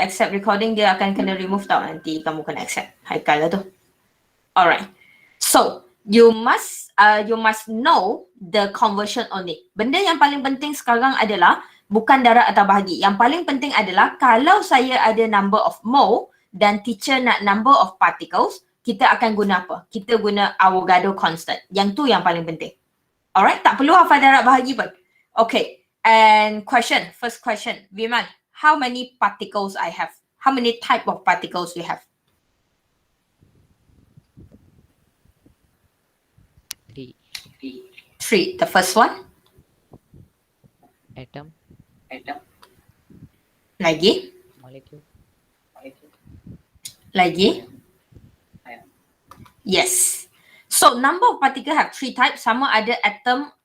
tak accept recording, dia akan kena remove tau. Nanti kamu kena accept. Haikal lah tu. Alright. So, you must know the conversion only. Benda yang paling penting sekarang adalah bukan darab atau bahagi. Yang paling penting adalah kalau saya ada number of mole dan teacher nak number of particles, kita akan guna apa? Kita guna Avogadro constant. Yang tu yang paling penting. Alright, tak perlu hafal darab bahagi pun. Okay, and first question, Vimal, how many particles I have? How many type of particles we have? 3. The first one? Atom. Lagi? Molecule. Lagi? Yes. So number of particles have 3 types. Sama ada atom,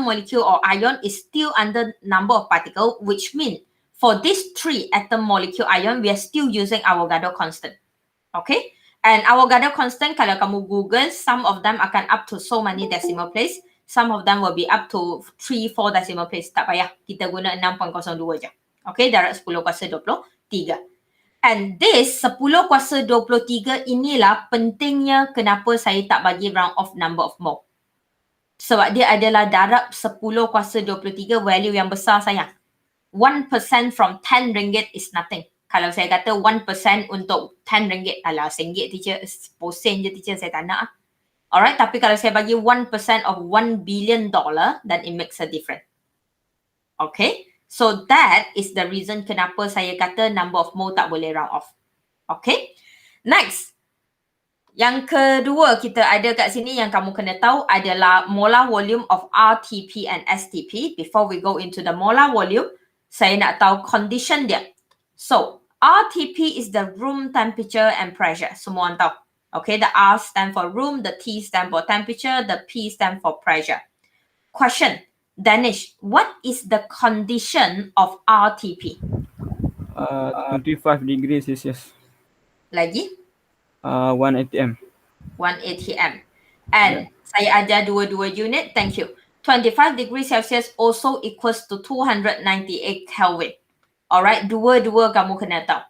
molecule or ion is still under number of particle, which means for these 3 atom, molecule, ion, we are still using Avogadro constant. Okay? And Avogadro constant, kalau kamu Google, some of them akan up to so many decimal place. Some of them will be up to 3-4 decimal place. Tak payah. Kita guna 6.02 je. Okay? Darab 10 kuasa 23. And this 10 kuasa 23 inilah pentingnya kenapa saya tak bagi round off number of mole. Sebab dia adalah darab 10 kuasa 23, value yang besar sayang. 1% from 10 ringgit is nothing. Kalau saya kata 1% untuk 10 ringgit, alah RM1 teacher, posen je teacher, saya tak nak. Alright, tapi kalau saya bagi 1% of $1 billion, then it makes a difference. Okay, so that is the reason kenapa saya kata number of mole tak boleh round off. Okay, next. Yang kedua kita ada kat sini yang kamu kena tahu adalah molar volume of RTP and STP. Before we go into the molar volume, saya nak tahu condition dia. So, RTP is the room temperature and pressure. Semua orang tahu. Okay, the R stand for room, the T stand for temperature, the P stand for pressure. Question, Danish, what is the condition of RTP? 25 degrees Celsius. Lagi? 1 atm. 1 atm. And saya ajar dua-dua unit, thank you. 25 degrees Celsius also equals to 298 Kelvin. Alright, dua-dua kamu kena tahu.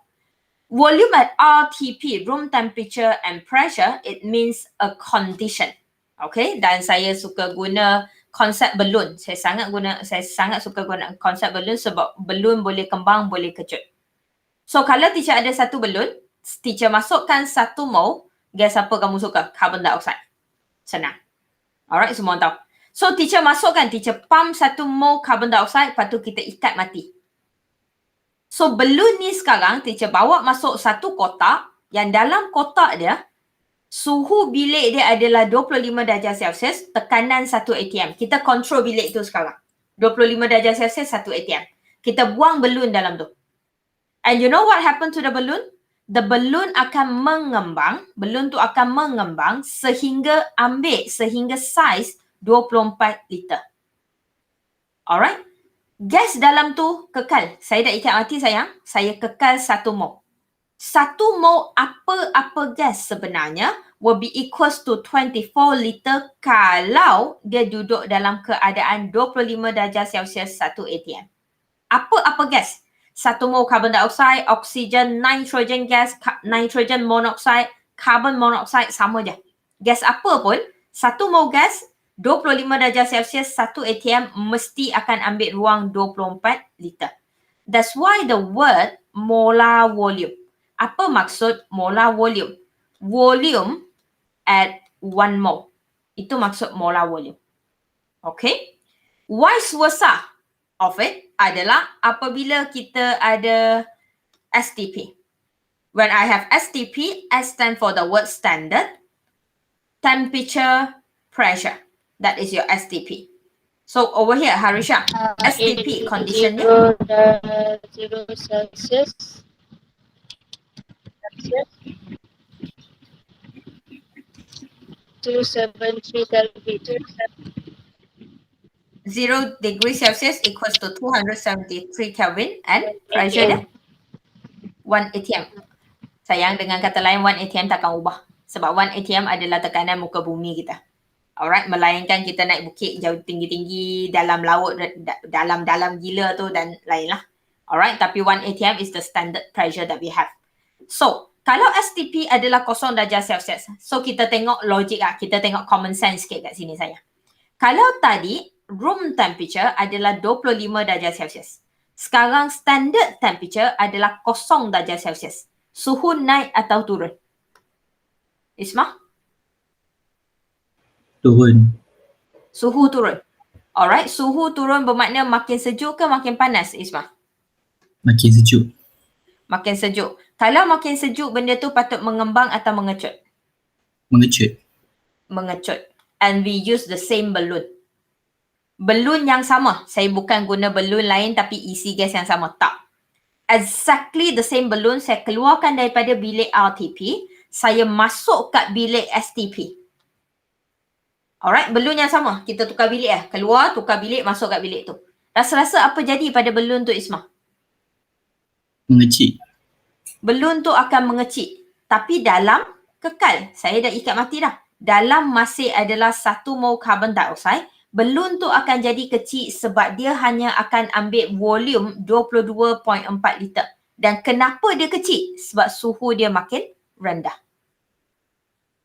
Volume at RTP, room temperature and pressure, it means a condition. Okay, dan saya suka guna konsep balloon. Saya sangat suka guna konsep balloon sebab balloon boleh kembang, boleh kejut. So, kalau teacher ada satu balloon, teacher masukkan 1 mole, gas apa kamu suka? Carbon dioxide. Senang. Alright, semua tahu. So, teacher pump 1 mole carbon dioxide, lepas tu kita ikat mati. So, balloon ni sekarang, teacher bawa masuk satu kotak, yang dalam kotak dia, suhu bilik dia adalah 25 darjah Celsius, tekanan 1 atm. Kita control bilik tu sekarang. 25 darjah Celsius, 1 atm. Kita buang balloon dalam tu. And you know what happened to the balloon? The balloon akan mengembang, balloon tu akan mengembang sehingga size 24 liter. Alright? Gas dalam tu kekal. Saya dah ikat mati sayang. Saya kekal 1 mole. 1 mole apa-apa gas sebenarnya will be equals to 24 liter kalau dia duduk dalam keadaan 25 darjah Celsius 1 atm. Apa-apa gas. 1 mole carbon dioxide, oxygen, nitrogen gas, nitrogen monoxide, carbon monoxide, sama je. Gas apa pun, 1 mole gas, 25 darjah Celsius, 1 atm mesti akan ambil ruang 24 liter. That's why the word molar volume. Apa maksud molar volume? Volume at 1 mole. Itu maksud molar volume. Okay? Vice versa of it adalah apabila kita ada STP. When I have STP, S stand for the word standard, temperature, pressure. That is your STP. So over here, Harisha, STP condition dia 0 Celsius. 273 Kelvin. 0 degrees Celsius equals to 273 Kelvin and pressure dia 1 atm. Sayang, dengan kata lain 1 atm takkan ubah. Sebab 1 atm adalah tekanan muka bumi kita. Alright, melainkan kita naik bukit jauh tinggi-tinggi, dalam laut, dalam-dalam gila tu dan lain lah. Alright, tapi 1 atm is the standard pressure that we have. So, kalau STP adalah 0 darjah Celsius, so kita tengok logik lah, kita tengok common sense sikit kat sini saya. Kalau tadi room temperature adalah 25 darjah Celsius, sekarang standard temperature adalah 0 darjah Celsius. Suhu naik atau turun? Isma? Turun. Suhu turun. Alright, suhu turun bermakna makin sejuk ke makin panas, Isma? Makin sejuk. Makin sejuk. Kalau makin sejuk, benda tu patut mengembang atau mengecut? Mengecut. Mengecut. And we use the same balloon. Balloon yang sama. Saya bukan guna balloon lain tapi isi gas yang sama. Tak. Exactly the same balloon saya keluarkan daripada bilik RTP. Saya masuk kat bilik STP. Alright, balloon yang sama. Kita tukar bilik lah. Keluar, tukar bilik, masuk kat bilik tu. Rasa-rasa apa jadi pada balloon tu, Isma? Mengecil. Balloon tu akan mengecil. Tapi dalam kekal. Saya dah ikat mati dah. Dalam masih adalah 1 mol carbon dioxide. Balloon tu akan jadi kecil sebab dia hanya akan ambil volume 22.4 liter. Dan kenapa dia kecil? Sebab suhu dia makin rendah.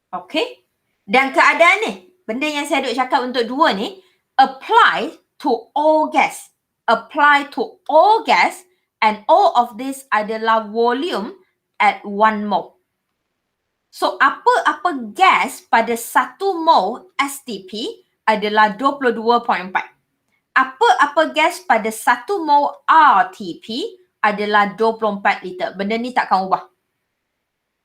Okay? Dan keadaan ni, benda yang saya duk cakap untuk dua ni, apply to all gas. Apply to all gas. And all of this adalah volume at 1 mol. So, apa-apa gas pada 1 mol STP adalah 22.4. Apa-apa gas pada 1 mol RTP adalah 24 liter. Benda ni takkan ubah.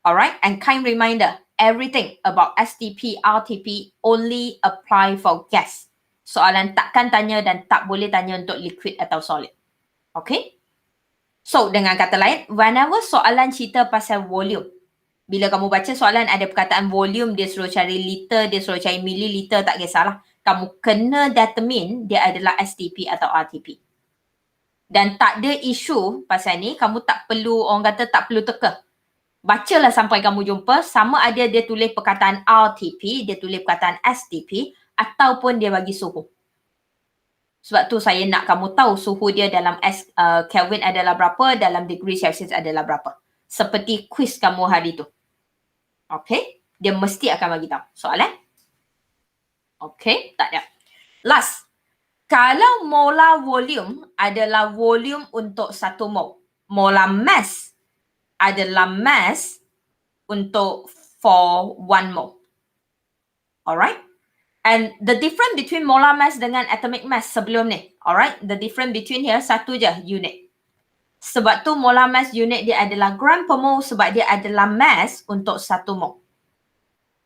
Alright, and kind reminder, everything about STP, RTP only apply for gas. Soalan takkan tanya dan tak boleh tanya untuk liquid atau solid. Okay? So, dengan kata lain, whenever soalan cerita pasal volume, bila kamu baca soalan ada perkataan volume, dia suruh cari liter, dia suruh cari mililiter, tak kisahlah. Kamu kena determine dia adalah STP atau RTP. Dan tak ada isu pasal ni, kamu tak perlu, orang kata tak perlu teka. Bacalah sampai kamu jumpa, sama ada dia tulis perkataan RTP, dia tulis perkataan STP, ataupun dia bagi suhu. Sebab tu saya nak kamu tahu suhu dia dalam Kelvin adalah berapa, dalam degree Celsius adalah berapa. Seperti quiz kamu hari tu. Okay? Dia mesti akan bagi tahu. Soalan? Okay? Tak ada. Last. Kalau molar volume adalah volume untuk 1 mol. Molar mass adalah mass untuk for 1 mol. Alright? And the difference between molar mass dengan atomic mass sebelum ni. Alright, the difference between here satu je unit. Sebab tu molar mass unit dia adalah gram per mol sebab dia adalah mass untuk 1 mol.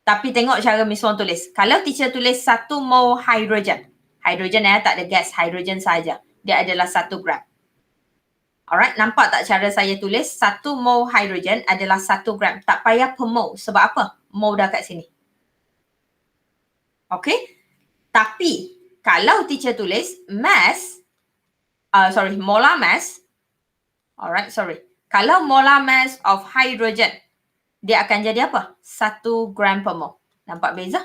Tapi tengok cara Miss Wong tulis. Kalau teacher tulis 1 mol hydrogen. Hydrogen tak ada gas, hydrogen saja. Dia adalah 1 gram. Alright, nampak tak cara saya tulis? 1 mol hydrogen adalah 1 gram. Tak payah per mol. Sebab apa? Mol dah kat sini. Okay, tapi kalau teacher tulis mass, molar mass, alright, kalau molar mass of hydrogen, dia akan jadi apa? 1 gram per mol. Nampak beza?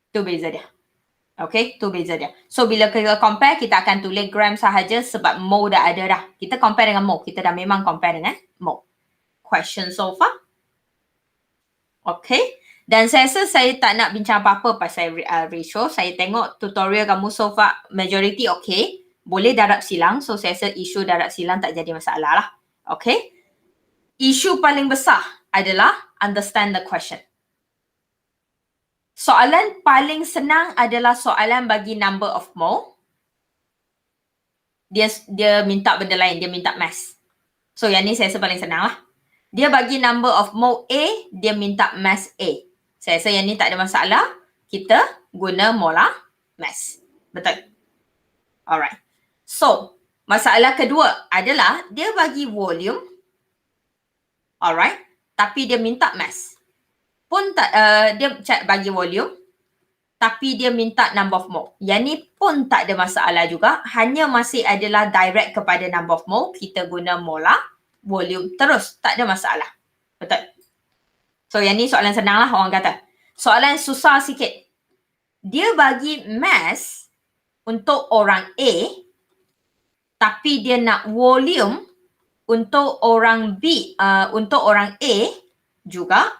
Tu beza dia. Okay, tu beza dia. So, bila kita compare, kita akan tulis gram sahaja sebab mol dah ada dah. Kita compare dengan mol. Kita dah memang compare dengan mol. Question so far? Okay. Dan saya rasa saya tak nak bincang apa-apa pasal ratio. Saya tengok tutorial kamu so far majority okay. Boleh darab silang. So saya rasa isu darab silang tak jadi masalah lah. Okay. Isu paling besar adalah understand the question. Soalan paling senang adalah soalan bagi number of mole. Dia minta benda lain. Dia minta mass. So yang ni saya rasa paling senang lah. Dia bagi number of mole A. Dia minta mass A. Saya rasa yang ni tak ada masalah. Kita guna molar mass. Betul? Alright. So, masalah kedua adalah dia bagi volume. Alright. Tapi dia minta mass. Pun tak, dia bagi volume. Tapi dia minta number of mole. Yang ni pun tak ada masalah juga. Hanya masih adalah direct kepada number of mole. Kita guna molar volume terus. Tak ada masalah. Betul? So yang ni soalan senang lah orang kata. Soalan susah sikit. Dia bagi mass untuk orang A tapi dia nak volume untuk orang B, untuk orang A juga,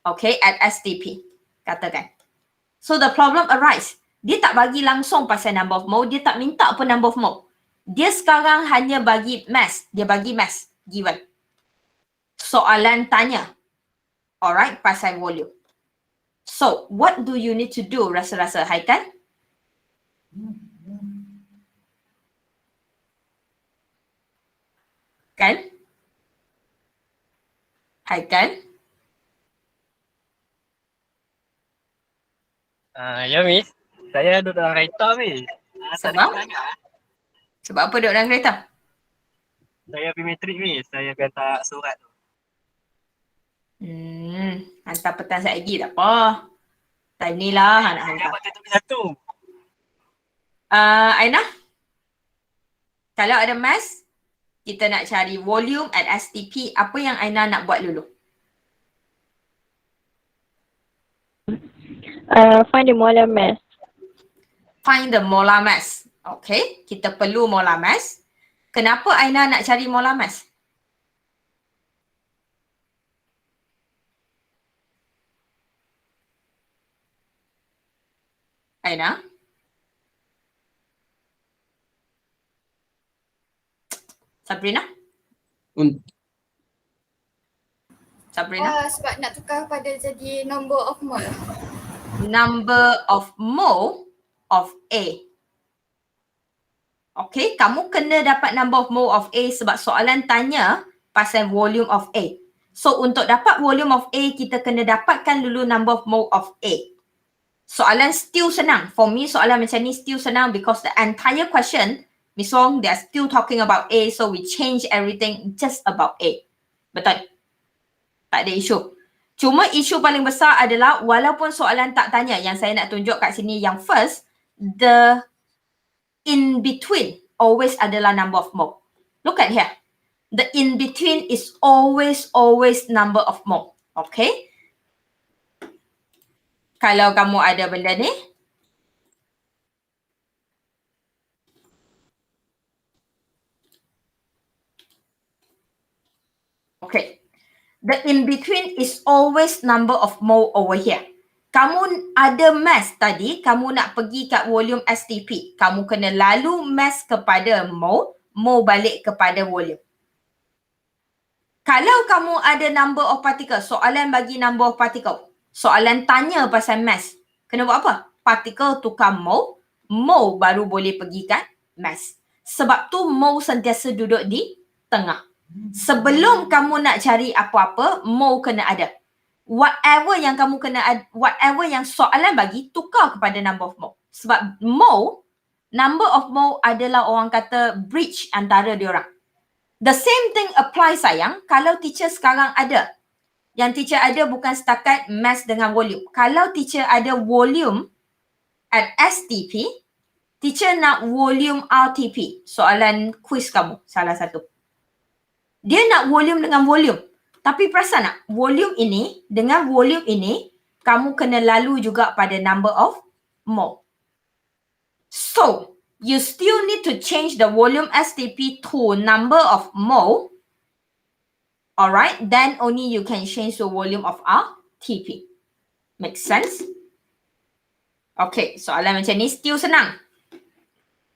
okay, at STP, katakan. So the problem arise. Dia tak bagi langsung pasal number of mole, dia tak minta pun number of mole. Dia sekarang hanya bagi mass, dia bagi mass, given. Soalan tanya, alright, pasal volume. So, what do you need to do, rasa-rasa Haikal? Kan? Haikal? Ya Miss, saya duduk dalam kereta Miss. Sebab? Sebab apa duduk dalam kereta? Saya pergi matrik Miss, saya akan tak surat tu. Hantar petang sekejap lagi tak apa. Time ni lah nak Saya hantar. dapat tutup satu. Aina? Kalau ada mass, kita nak cari volume at STP, apa yang Aina nak buat dulu? Find the molar mass. Find the molar mass. Okay, kita perlu molar mass. Kenapa Aina nak cari molar mass? Aina? Sabrina? Sabrina? Sebab nak tukar pada jadi number of mole. Number of mole of A. Okay, kamu kena dapat number of mole of A sebab soalan tanya pasal volume of A. So, untuk dapat volume of A, kita kena dapatkan dulu number of mole of A. Soalan still senang. For me, soalan macam ni still senang because the entire question, Miss Wong, they are still talking about A, so we change everything just about A. Betul? Tak ada isu. Cuma isu paling besar adalah walaupun soalan tak tanya, yang saya nak tunjuk kat sini yang first, the in between always adalah number of mole. Look at here. The in between is always number of mole. Okay? Kalau kamu ada benda ni, okay. The in between is always number of mole over here. Kamu ada mass tadi, kamu nak pergi kat volume STP. Kamu kena lalu mass kepada mole, mole balik kepada volume. Kalau kamu ada number of particle, soalan bagi number of particle. Soalan tanya pasal mass. Kena buat apa? Particle tukar mole, mole baru boleh pergikan mass. Sebab tu mole sentiasa duduk di tengah. Sebelum kamu nak cari apa-apa, mole kena ada. Whatever yang kamu kena ada, whatever yang soalan bagi, tukar kepada number of mole. Sebab mole, number of mole adalah orang kata bridge antara diorang. The same thing apply sayang, kalau teacher sekarang ada. Yang teacher ada bukan setakat mass dengan volume. Kalau teacher ada volume at STP, teacher nak volume RTP. Soalan quiz kamu, salah satu. Dia nak volume dengan volume. Tapi perasan tak, volume ini dengan volume ini, kamu kena lalu juga pada number of mole. So, you still need to change the volume STP to number of mole. Alright, then only you can change the volume of RTP. Make sense? Okay, soalan macam ni still senang.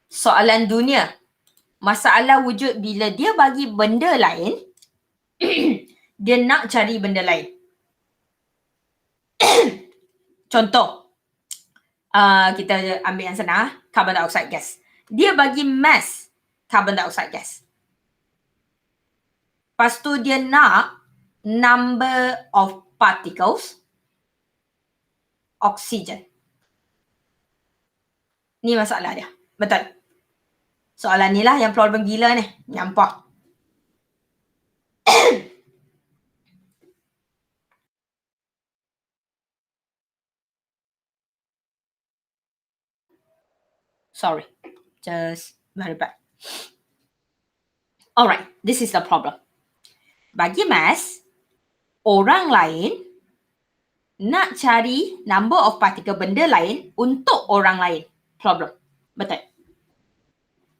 Soalan dunia. Masalah wujud bila dia bagi benda lain, dia nak cari benda lain. Contoh, kita ambil yang senang, carbon dioxide gas. Dia bagi mass carbon dioxide gas. Lepas tu dia nak number of particles oxygen. Ni masalah dia. Betul. Soalan ni lah yang problem gila ni. Nyampah. Sorry. Just very bad. Alright. This is the problem. Bagi mass, orang lain nak cari number of particle benda lain untuk orang lain. Problem. Betul.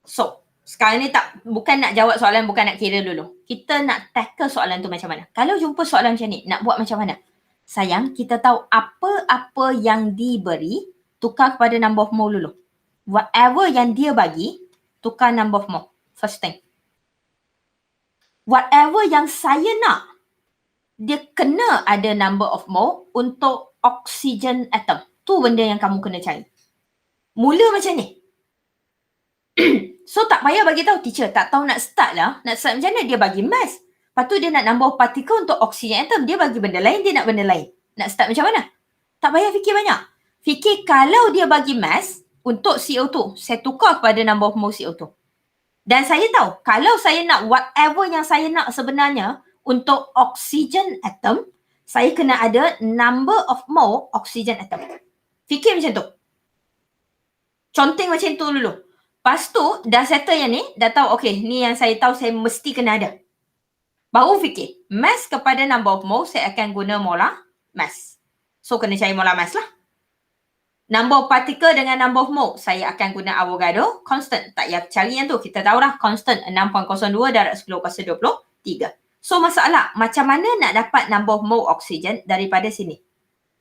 So, Sekarang ni bukan nak jawab soalan, bukan nak kira dulu. Kita nak tackle soalan tu macam mana. Kalau jumpa soalan macam ni, nak buat macam mana? Sayang, kita tahu apa-apa yang diberi, tukar kepada number of mole dulu. Whatever yang dia bagi, tukar number of mole. First thing. Whatever yang saya nak, dia kena ada number of mole untuk oxygen atom. Tu benda yang kamu kena cari. Mula macam ni. So tak payah bagi tahu teacher, tak tahu nak start lah. Nak start macam mana? Dia bagi mass. Lepas tu dia nak number of particle untuk oxygen atom. Dia bagi benda lain, dia nak benda lain. Nak start macam mana? Tak payah fikir banyak. Fikir kalau dia bagi mass untuk CO2, saya tukar kepada number of mole CO2. Dan saya tahu, kalau saya nak whatever yang saya nak sebenarnya untuk oxygen atom, saya kena ada number of mole oxygen atom. Fikir macam tu. Conteng macam tu dulu. Lepas tu, dah settle yang ni, dah tahu, okay, ni yang saya tahu saya mesti kena ada. Baru fikir, mass kepada number of mole, saya akan guna molar mass. So, kena cari molar mass lah. Number of particle dengan number of mole, saya akan guna Avogadro constant. Tak payah cari yang tu, kita tahu lah constant 6.02 darab 10 kuasa 23. So, masalah, macam mana nak dapat number of mole oksigen daripada sini?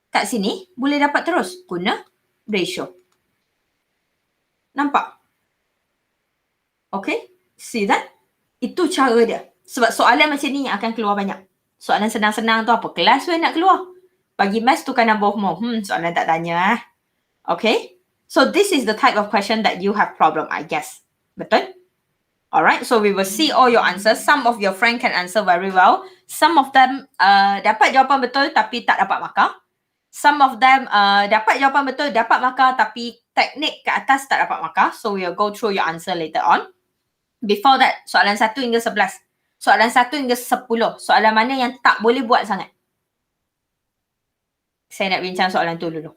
Kat sini, boleh dapat terus guna ratio. Nampak? Okay, see that? Itu cara dia. Sebab soalan macam ni yang akan keluar banyak. Soalan senang-senang tu apa? Kelas pun nak keluar. Bagi maths tukar number of mole. Soalan tak tanya. Okay, so this is the type of question that you have problem, I guess. Betul? Alright, so we will see all your answers. Some of your friend can answer very well. Some of them dapat jawapan betul tapi tak dapat markah. Some of them dapat jawapan betul, dapat markah tapi teknik ke atas tak dapat markah. So we will go through your answer later on. Before that, soalan 1 hingga 11. Soalan 1 hingga 10. Soalan mana yang tak boleh buat sangat? Saya nak bincang soalan tu dulu.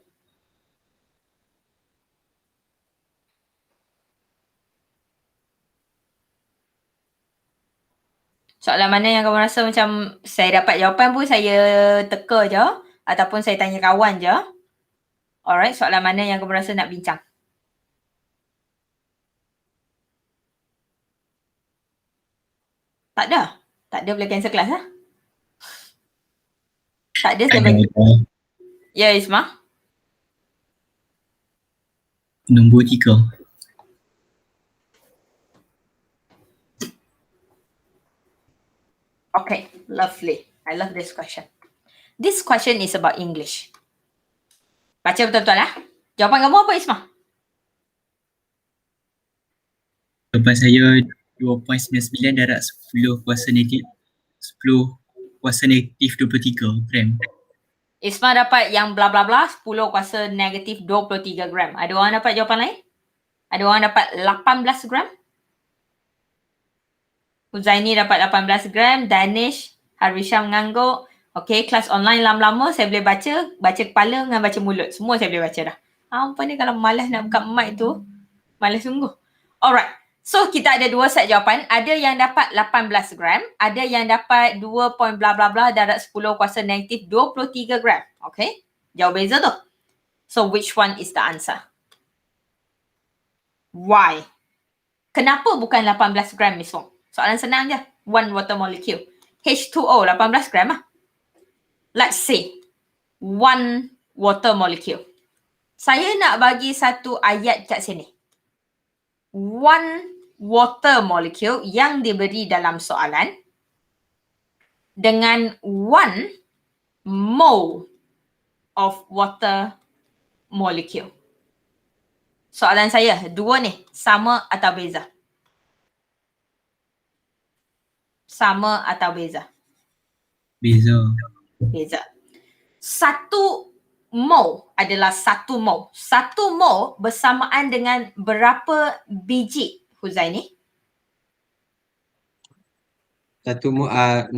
Soalan mana yang kamu rasa macam saya dapat jawapan pun saya teka je ataupun saya tanya kawan je. Alright, soalan mana yang kamu rasa nak bincang? Tak ada. Tak ada boleh cancel kelas lah. Tak ada saya bagi. Ya Isma. Nombor 3. Okay, lovely. I love this question. This question is about English. Baca betul-betul lah. Jawapan kamu apa Isma? Jawapan saya 2.99 darab 10 kuasa negatif 23 gram. Isma dapat yang bla bla bla 10 kuasa negatif 23 gram. Ada orang dapat jawapan lain? Ada orang dapat 18 gram? Huzaini dapat 18 gram. Danish, Harisham mengangguk. Okay, kelas online lama-lama saya boleh baca kepala dengan baca mulut. Semua saya boleh baca dah. Apa ni kalau malas nak buka mic tu, malas sungguh. Alright. So, kita ada dua set jawapan. Ada yang dapat 18 gram. Ada yang dapat 2 bla bla bla darab 10 kuasa negatif 23 gram. Okay? Jauh beza tu. So, which one is the answer? Why? Kenapa bukan 18 gram, Miss Wong? Soalan senang je. One water molecule. H2O, 18 gram lah. Let's say, one water molecule. Saya nak bagi satu ayat kat sini. One water molecule yang diberi dalam soalan dengan 1 mole of water molecule. Soalan saya, dua ni sama atau beza? Sama atau beza? Beza. Beza. 1 mole adalah 1 mole. 1 mole bersamaan dengan berapa biji, Huzaini? 6.02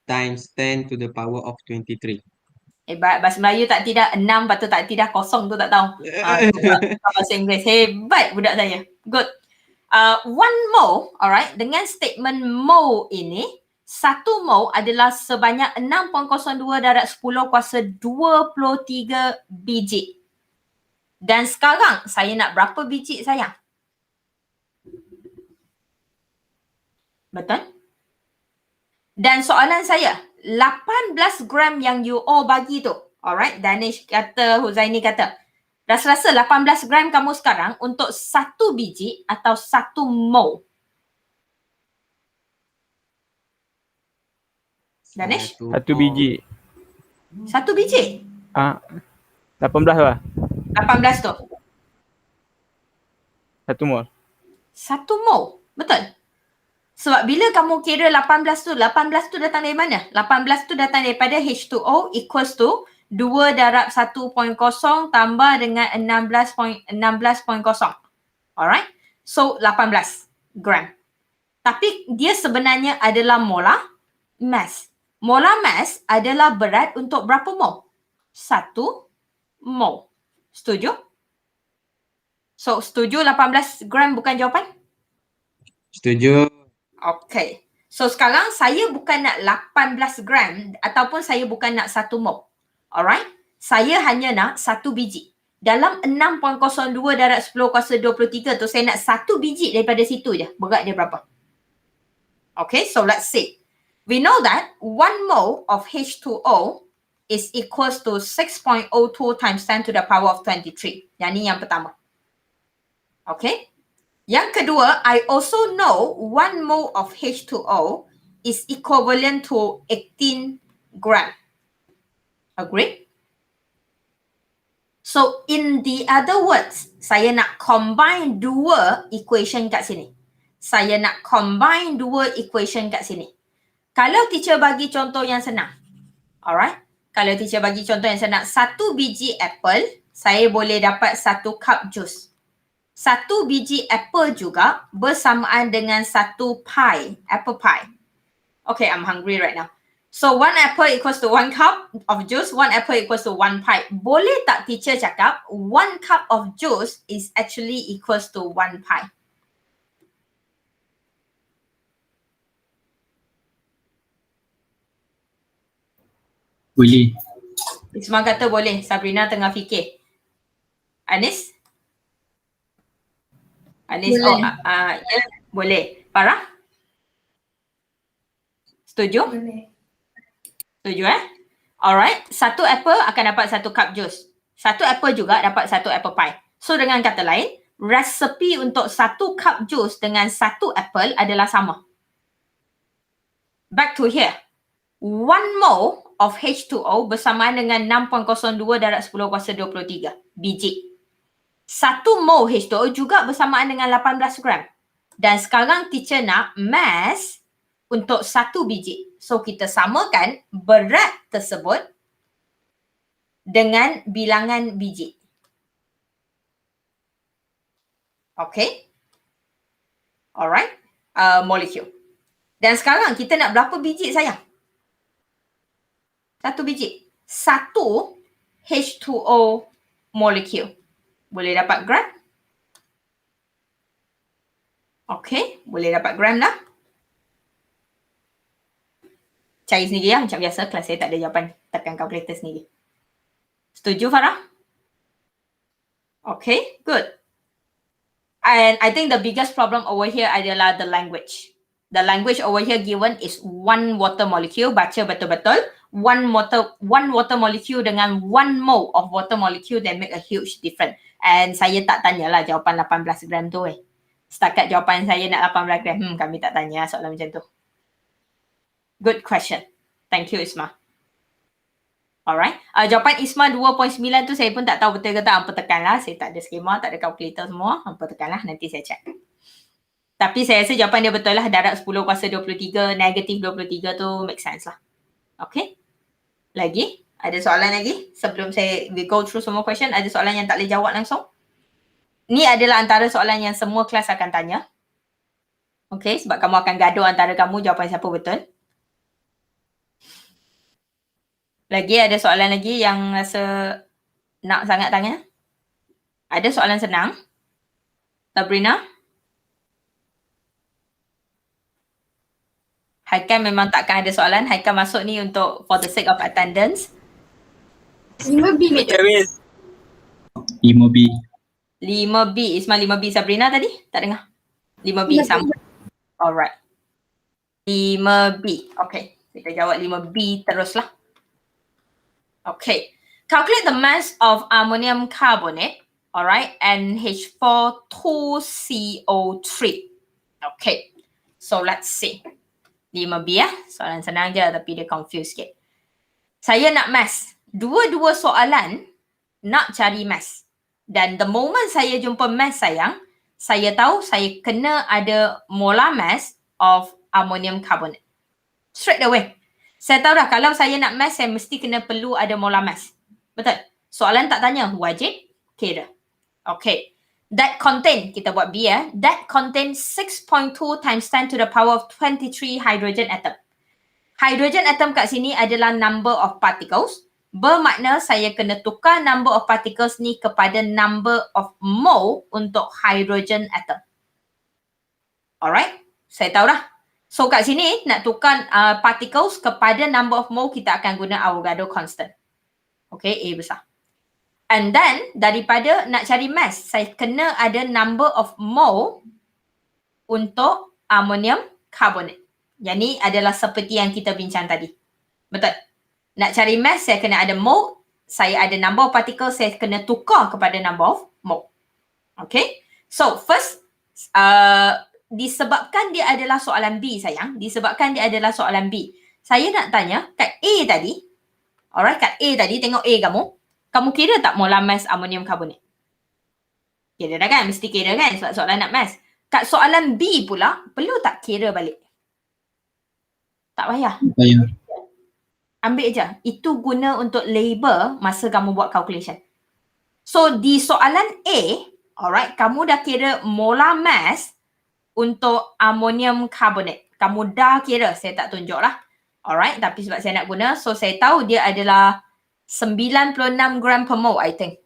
times 10 to the power of 23. Hebat. Bahasa Melayu tak tidak 6, lepas tu tak tidak kosong tu tak tahu. Bahasa Inggeris. Hebat budak saya. Good. 1 mole, alright, dengan statement mole ini, 1 mole adalah sebanyak 6.02 darab 10 kuasa 23 biji. Dan sekarang saya nak berapa biji sayang? Betul? Dan soalan saya, 18 gram yang you all bagi tu, alright, Danish kata, Huzaini kata, rasa-rasa 18 gram kamu sekarang untuk 1 biji atau 1 mol? Danish? 1 biji. 1 biji? 18 lah. 18 tu. 1 mol. 1 mol. Betul? Sebab bila kamu kira 18 tu datang dari mana? 18 tu datang daripada H2O equals to 2 darab 1.0 tambah dengan 16.0. Alright? So, 18 gram. Tapi dia sebenarnya adalah molar mass. Molar mass adalah berat untuk berapa mol? 1 mol. Setuju? So, setuju 18 gram bukan jawapan? Setuju. Okay. So, sekarang saya bukan nak 18 gram ataupun saya bukan nak 1 mol. Alright? Saya hanya nak 1 biji. Dalam 6.02 darab 10 kuasa 23 tu, saya nak 1 biji daripada situ je. Berat dia berapa? Okay, so let's see. We know that 1 mole of H2O is equals to 6.02 times 10 to the power of 23. Yang ni yang pertama. Okay? Yang kedua, I also know 1 mole of H2O is equivalent to 18 gram. Agree? So, in the other words, saya nak combine dua equation kat sini. Saya nak combine dua equation kat sini. Kalau teacher bagi contoh yang senang. Alright? Kalau teacher bagi contoh yang senang, 1 biji apple, saya boleh dapat 1 cup jus. 1 biji apple juga bersamaan dengan 1 pie, apple pie. Okay, I'm hungry right now. So, 1 apple equals to 1 cup of juice, 1 apple equals to 1 pie. Boleh tak teacher cakap 1 cup of juice is actually equals to 1 pie? Boleh. Isma kata boleh. Sabrina tengah fikir. Anis? Anis, Boleh. Ya, boleh. Farah? Setuju? Boleh. Setuju Alright, 1 apple akan dapat 1 cup juice. 1 apple juga dapat 1 apple pie. So dengan kata lain, resepi untuk 1 cup juice dengan 1 apple adalah sama. Back to here. 1 mole of H2O bersamaan dengan 6.02 darab 10 kuasa 23 biji. 1 mole H2O juga bersamaan dengan 18 gram. Dan sekarang teacher nak mass untuk 1 biji. So, kita samakan berat tersebut dengan bilangan biji. Okay? Alright? Molecule. Dan sekarang kita nak berapa biji sayang? 1 biji. 1 H2O molecule. Boleh dapat gram? Okay, boleh dapat gram lah. Cari sendiri lah macam biasa. Kelas saya tak ada jawapan. Tekan kalkulator sendiri. Setuju Farah? Okay, good. And I think the biggest problem over here adalah the language. The language over here given is 1 water molecule. Baca betul-betul. 1 water molecule dengan 1 mole of water molecule, they make a huge difference. And saya tak tanyalah jawapan 18 gram tu Setakat jawapan saya nak 18 gram. Kami tak tanya soalan macam tu. Good question. Thank you Isma. Alright. Jawapan Isma 2.9 tu saya pun tak tahu betul ke tak. Hampa tekanlah. Saya tak ada skema, tak ada kalkulator semua. Hampa tekanlah. Nanti saya check. Tapi saya rasa jawapan dia betul lah. Darab 10 kuasa 23, negatif 23 tu make sense lah. Okay. Lagi? Ada soalan lagi? Sebelum we go through semua question, ada soalan yang tak boleh jawab langsung? Ni adalah antara soalan yang semua kelas akan tanya. Okay, sebab kamu akan gaduh antara kamu jawapan siapa betul. Lagi ada soalan lagi yang rasa nak sangat tanya? Ada soalan senang? Sabrina? Haikal memang takkan ada soalan. Haikal masuk ni untuk for the sake of attendance. 5 minit. Ya, Miss. 5B. 5B. Ismail 5B. Sabrina tadi? Tak dengar. 5B sama. Alright. 5B. Okay. Kita jawab 5B teruslah. Okay. Calculate the mass of ammonium carbonate, alright, and H4 2CO3. Okay. So let's see. 5B ya. Soalan senang je tapi dia confuse sikit. Saya nak mass. Dua-dua soalan nak cari mass. Dan the moment saya jumpa mass sayang, saya tahu saya kena ada molar mass of ammonium carbonate. Straight away. Saya tahu dah kalau saya nak mass, saya mesti kena perlu ada molar mass. Betul? Soalan tak tanya, wajib kira. Okay. That contain, kita buat B ya. That contain 6.2 times 10 to the power of 23 hydrogen atom. Hydrogen atom kat sini adalah number of particles. Bermakna saya kena tukar number of particles ni kepada number of mole untuk hydrogen atom. Alright? Saya tahu dah. So kat sini nak tukar particles kepada number of mole, kita akan guna Avogadro constant. Okay, A besar. And then daripada nak cari mass, saya kena ada number of mole untuk ammonium carbonate. Yang ni adalah seperti yang kita bincang tadi. Betul? Nak cari mass, saya kena ada mole. Saya ada number of particles, saya kena tukar kepada number of mole. Okay? So first, disebabkan dia adalah soalan B sayang. Disebabkan dia adalah soalan B. Saya nak tanya kat A tadi. Alright, kat A tadi, tengok A kamu. Kamu kira tak molar mass ammonium carbonate? Kira dah kan? Mesti kira kan sebab soalan nak mass. Kat soalan B pula, perlu tak kira balik? Tak payah. Payah. Ambil je. Itu guna untuk label masa kamu buat calculation. So di soalan A, alright, kamu dah kira molar mass untuk ammonium carbonate. Kamu dah kira, saya tak tunjuk lah. Alright, tapi sebab saya nak guna, so saya tahu dia adalah 96 gram per mole, I think.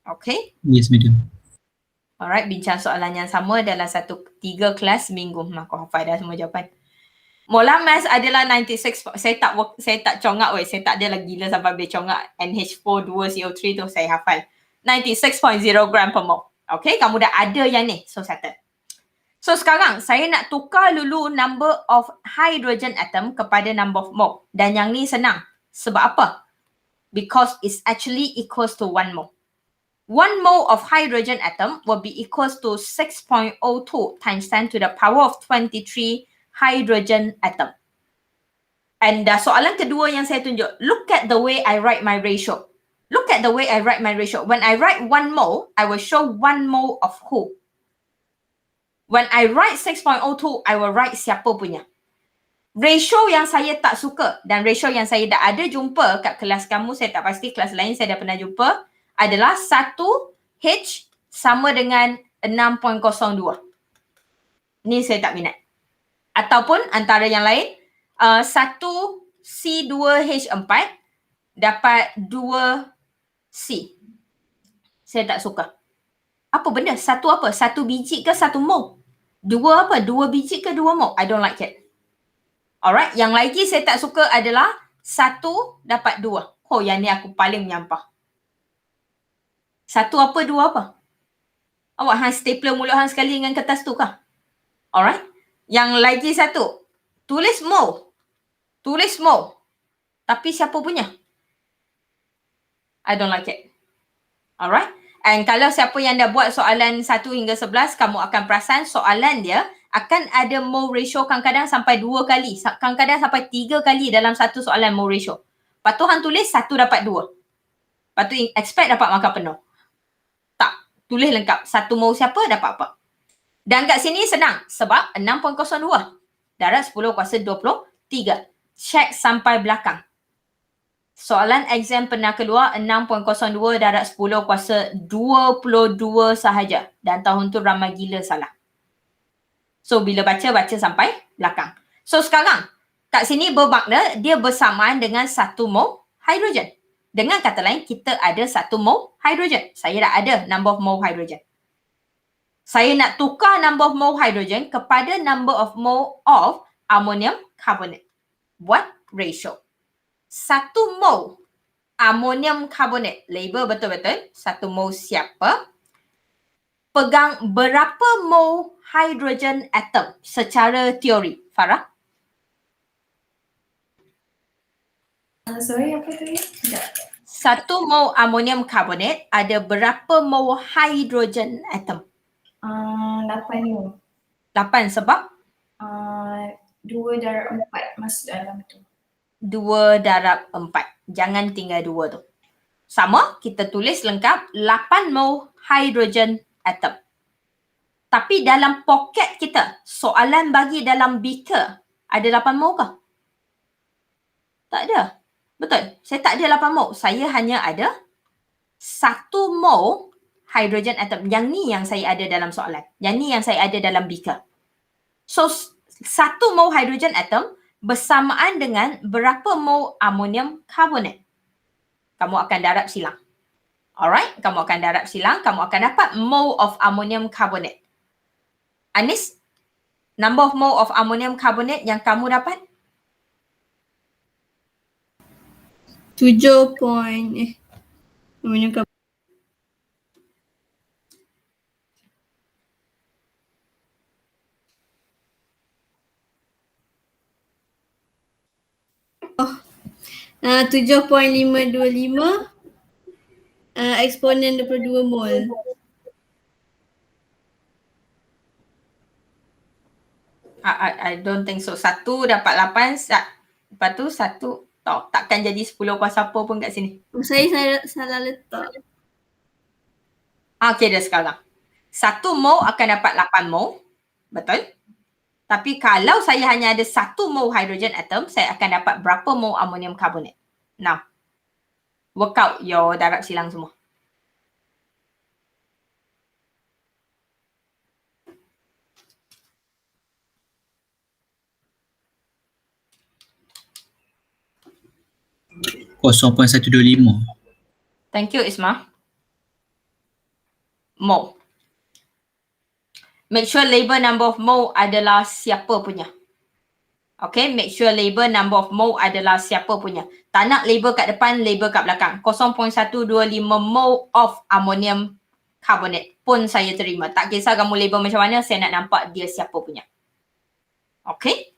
Okay. Yes, madam. Alright, bincang soalan yang sama dalam 3 kelas seminggu. Aku hafal dah semua jawapan. Molar mass adalah 96. Saya tak congak weh. Saya tak ada lagi gila sampai boleh congak NH4 2CO3 tu saya hafal. 96.0 gram per mole. Okay, kamu dah ada yang ni. So settle. So sekarang saya nak tukar dulu number of hydrogen atom kepada number of mole. Dan yang ni senang. Sebab apa? Because it's actually equals to 1 mole. 1 mole of hydrogen atom will be equals to 6.02 times 10 to the power of 23 hydrogen atom. And soalan kedua yang saya tunjuk, look at the way I write my ratio. Look at the way I write my ratio. When I write 1 mole, I will show 1 mole of who? When I write 6.02, I will write siapa punya. Ratio yang saya tak suka dan ratio yang saya dah ada jumpa kat kelas kamu, saya tak pasti kelas lain saya dah pernah jumpa, adalah 1H sama dengan 6.02. Ni saya tak minat. Ataupun antara yang lain, 1C2H4 dapat 2C. Saya tak suka. Apa benda? Satu apa? 1 biji ke 1 mole? 2 apa? 2 biji ke 2 mole? I don't like it. Alright, yang lagi saya tak suka adalah 1 dapat 2. Oh, yang ni aku paling menyampah. 1 apa, 2 apa? Awak hang stapler mulut hang sekali dengan kertas tu kah? Alright. Yang lagi satu, tulis mole. Tulis mole. Tapi siapa punya? I don't like it. Alright. And kalau siapa yang dah buat soalan 1 hingga 11, kamu akan perasan soalan dia akan ada mole ratio kadang-kadang sampai 2 kali. Kadang-kadang sampai 3 kali dalam satu soalan mole ratio. Lepas tu hang tulis 1 dapat 2. Lepas tu expect dapat markah penuh. Tak. Tulis lengkap. 1 mole siapa dapat apa. Dan kat sini senang. Sebab 6.02. Darab 10 kuasa 23. Check sampai belakang. Soalan exam pernah keluar 6.02 darab 10 kuasa 22 sahaja. Dan tahun tu ramai gila salah. So bila baca sampai belakang. So sekarang kat sini bermakna dia bersamaan dengan 1 mole hidrogen. Dengan kata lain kita ada 1 mole hidrogen. Saya dah ada number of mole hidrogen. Saya nak tukar number of mole hidrogen kepada number of mole of ammonium carbonate. Buat ratio. 1 mole Amonium carbonate. Label betul-betul. 1 mol siapa? Pegang berapa mol hydrogen atom secara teori? Farah? Sorry, apa tadi? Sekejap. 1 mol amonium carbonate ada berapa mol hydrogen atom? 8 ni. 8 sebab 2 darab 4 masuk dalam tu. 2 darab 4. Jangan tinggal 2 tu. Sama, kita tulis lengkap 8 mol hydrogen atom. Tapi dalam poket kita, soalan bagi dalam beaker, ada 8 mol ke? Tak ada. Betul. Saya tak ada 8 mol. Saya hanya ada 1 mol hydrogen atom. Yang ni yang saya ada dalam soalan. Yang ni yang saya ada dalam beaker. So, 1 mol hydrogen atom bersamaan dengan berapa mol amonium carbonate. Kamu akan darab silang. Alright, kamu akan darab silang. Kamu akan dapat mole of ammonium carbonate. Anis, number of mole of ammonium carbonate yang kamu dapat? 7 point amonium carbonate. Oh, 7.525 eksponen 22 mol. I don't think so. 1 dapat 8, lepas tu 1, takkan jadi 10 kuasa apa pun kat sini. Saya salah letak. Okay, dah sekarang. 1 mol akan dapat 8 mol. Betul? Tapi kalau saya hanya ada 1 mol hydrogen atom, saya akan dapat berapa mol ammonium carbonate? Now, work out your darab silang semua. Kosong 0.125. Thank you, Isma. Mol. Make sure label number of mole adalah siapa punya. Okay, make sure label number of mole adalah siapa punya. Tak nak label kat depan, label kat belakang. 0.125 mole of ammonium carbonate pun saya terima. Tak kisah kamu label macam mana, saya nak nampak dia siapa punya. Okay,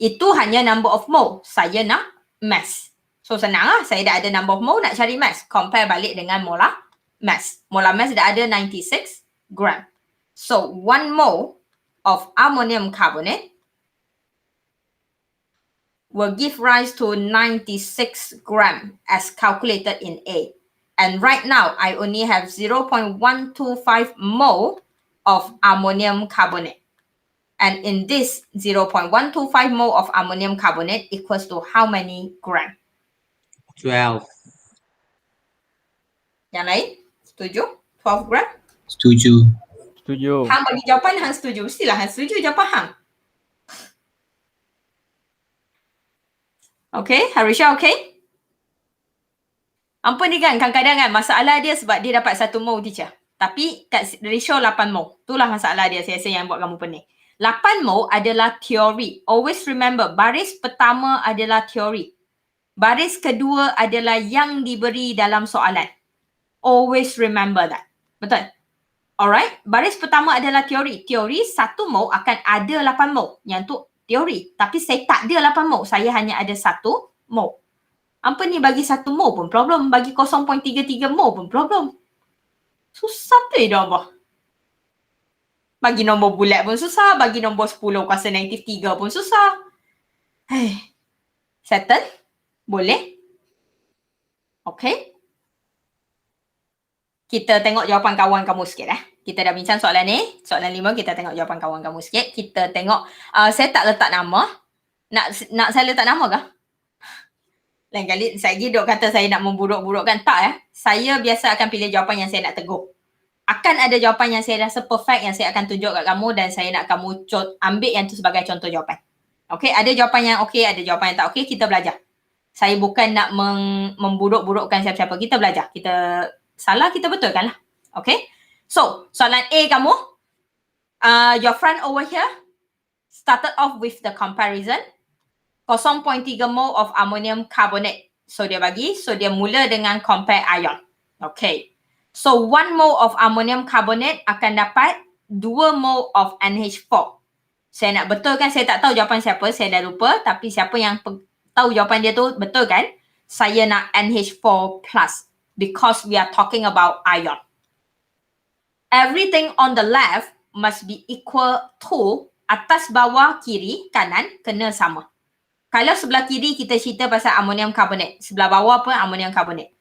itu hanya number of mole. Saya nak mass. So senang lah, saya dah ada number of mole, nak cari mass. Compare balik dengan molar mass. Molar mass dah ada 96 gram. So 1 mole of ammonium carbonate will give rise to 96 gram as calculated in A. And right now, I only have 0.125 mole of ammonium carbonate. And in this 0.125 mole of ammonium carbonate equals to how many gram? 12. Yang lain? Setuju? 12 gram? Setuju. Setuju. Hang bagi jawapan, Hang setuju. Mestilah Hang setuju jawapan Hang. Okay, Harisha okay? Ampun ni kan, kadang-kadang kan masalah dia sebab dia dapat 1 mol teacher. Tapi kat ratio 8 mol. Itulah masalah dia, saya rasa yang buat kamu pening. 8 mol adalah teori. Always remember, baris pertama adalah teori. Baris kedua adalah yang diberi dalam soalan. Always remember that. Betul? Alright, baris pertama adalah teori. Teori 1 mol akan ada 8 mol. Yang tu teori. Tapi saya tak ada 8 mol. Saya hanya ada 1 mol. Apa ni bagi 1 mol pun problem. Bagi 0.33 mol pun problem. Susah tu dah apa. Bagi nombor bulat pun susah. Bagi nombor 10 kuasa negatif 3 pun susah. Settle? Boleh? Okay. Kita tengok jawapan kawan kamu sikit . Kita dah bincang soalan ni. Soalan 5 kita tengok jawapan kawan kamu sikit. Kita tengok. Saya tak letak nama. Nak saya letak nama kah? Lain kali saya duk kata saya nak memburuk-burukkan. Tak Saya biasa akan pilih jawapan yang saya nak tegur. Akan ada jawapan yang saya rasa perfect yang saya akan tunjuk kat kamu dan saya nak kamu ambil yang tu sebagai contoh jawapan. Okay, ada jawapan yang okay, ada jawapan yang tak okay, kita belajar. Saya bukan nak memburuk-burukkan siapa-siapa. Kita belajar. Kita salah, kita betulkan lah. Okay. So, soalan A kamu. Your friend over here started off with the comparison. 0.3 mol of ammonium carbonate. So dia mula dengan compare ion. Okay. So 1 mole of ammonium carbonate akan dapat 2 mole of NH4. Saya nak betulkan, saya tak tahu jawapan siapa, saya dah lupa. Tapi siapa yang tahu jawapan dia tu betul kan? Saya nak NH4 plus because we are talking about ion. Everything on the left must be equal to atas, bawah, kiri, kanan kena sama. Kalau sebelah kiri kita cerita pasal ammonium carbonate, sebelah bawah pun ammonium carbonate.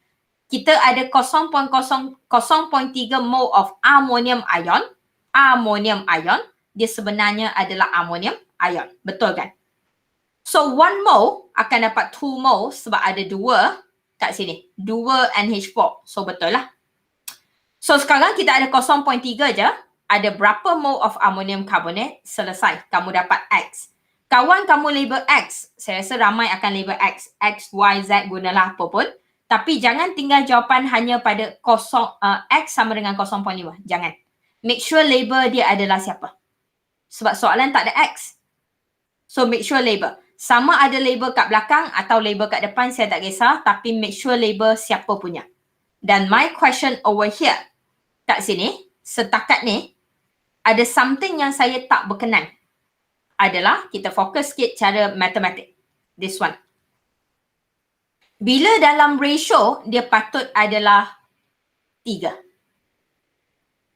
Kita ada 0.3 mole of ammonium ion, dia sebenarnya adalah ammonium ion. Betul kan? So 1 mole akan dapat 2 mole sebab ada 2 kat sini. 2 NH4. So betul lah. So sekarang kita ada 0.3 je. Ada berapa mole of ammonium carbonate? Selesai. Kamu dapat X. Kawan kamu label X. Saya rasa ramai akan label X. X, Y, Z gunalah apa pun. Tapi jangan tinggal jawapan hanya pada X sama dengan 0.5. Jangan. Make sure label dia adalah siapa. Sebab soalan tak ada X. So make sure label. Sama ada label kat belakang atau label kat depan, saya tak kisah. Tapi make sure label siapa punya. Dan my question over here, kat sini, setakat ni, ada something yang saya tak berkenan. Adalah kita fokus sikit cara matematik. This one. Bila dalam ratio, dia patut adalah 3.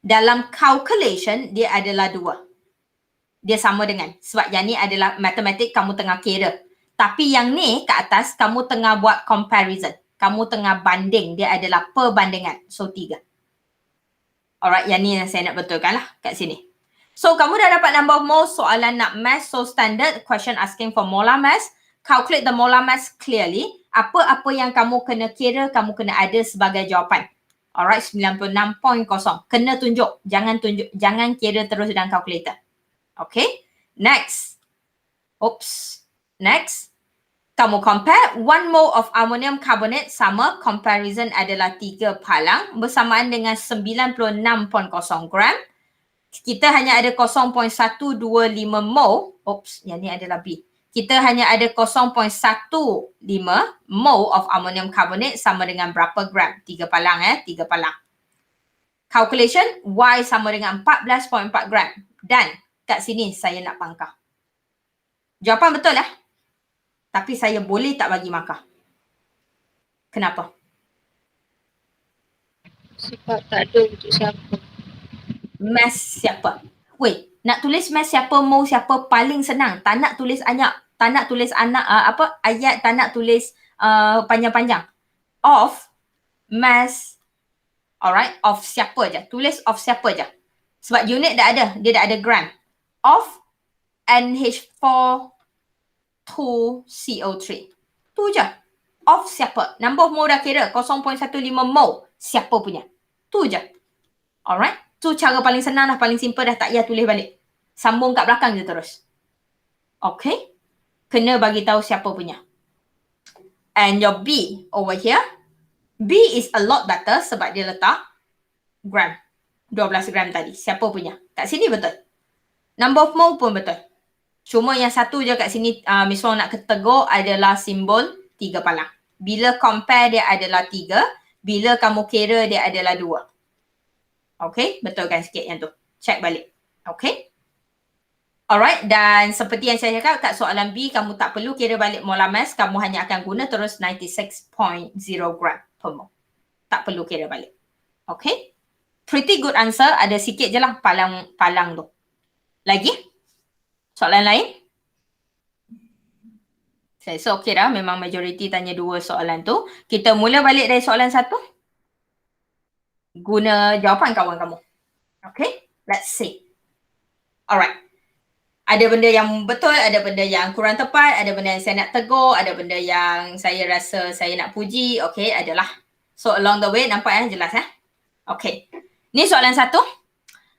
Dalam calculation, dia adalah 2. Dia sama dengan. Sebab yang ni adalah matematik kamu tengah kira. Tapi yang ni kat atas, kamu tengah buat comparison. Kamu tengah banding. Dia adalah perbandingan. So 3. Alright, yang ni yang saya nak betulkan lah kat sini. So, kamu dah dapat number of moles, soalan nak mass, so standard, question asking for molar mass. Calculate the molar mass clearly. Apa-apa yang kamu kena kira, kamu kena ada sebagai jawapan. Alright, 96.0. Kena tunjuk. Jangan kira terus dalam calculator. Okay, next. Oops. Next. Kamu compare 1 mole of ammonium carbonate sama, comparison adalah 3 palang bersamaan dengan 96.0 gram. Kita hanya ada 0.125 mole. Oops, yang ni adalah B. Kita hanya ada 0.15 mole of ammonium carbonate sama dengan berapa gram? 3 palang 3 palang. Calculation, Y sama dengan 14.4 gram. Dan kat sini saya nak pangkah. Jawapan betul lah. Tapi saya boleh tak bagi markah. Kenapa? Sebab tak ada untuk siapa. Mass siapa? Wait, nak tulis mass siapa, mole siapa paling senang. Tak nak tulis ayat, ayat, tak nak tulis panjang-panjang. Of mass, alright, of siapa je. Tulis of siapa je. Sebab unit dah ada, dia dah ada gram. Of NH4-2CO3. Tu je. Of siapa? Number of mole dah kira. 0.15 mole. Siapa punya? Tu je. Alright. Tu cara paling senang dah, paling simple dah, tak payah tulis balik. Sambung kat belakang je terus. Okay. Kena bagi tahu siapa punya. And your B over here. B is a lot better sebab dia letak gram. 12 gram tadi. Siapa punya? Kat sini betul. Number of mole pun betul. Cuma yang satu je kat sini Miss Wong nak ketegur adalah simbol 3 palang. Bila compare dia adalah 3. Bila kamu kira dia adalah 2. Okay, betulkan sikit yang tu. Check balik. Okay. Alright, dan seperti yang saya cakap kat soalan B, kamu tak perlu kira balik molar mass. Kamu hanya akan guna terus 96.0 gram per mole. Tak perlu kira balik. Okay. Pretty good answer. Ada sikit je lah palang tu. Lagi? Soalan lain? Saya rasa okey dah. Memang majoriti tanya 2 soalan tu. Kita mula balik dari soalan 1. Guna jawapan kawan kamu. Okay, let's see. Alright. Ada benda yang betul, ada benda yang kurang tepat, ada benda yang saya nak tegur, ada benda yang saya rasa saya nak puji. Okay, adalah. So along the way, nampak jelas Okay. Ni soalan 1.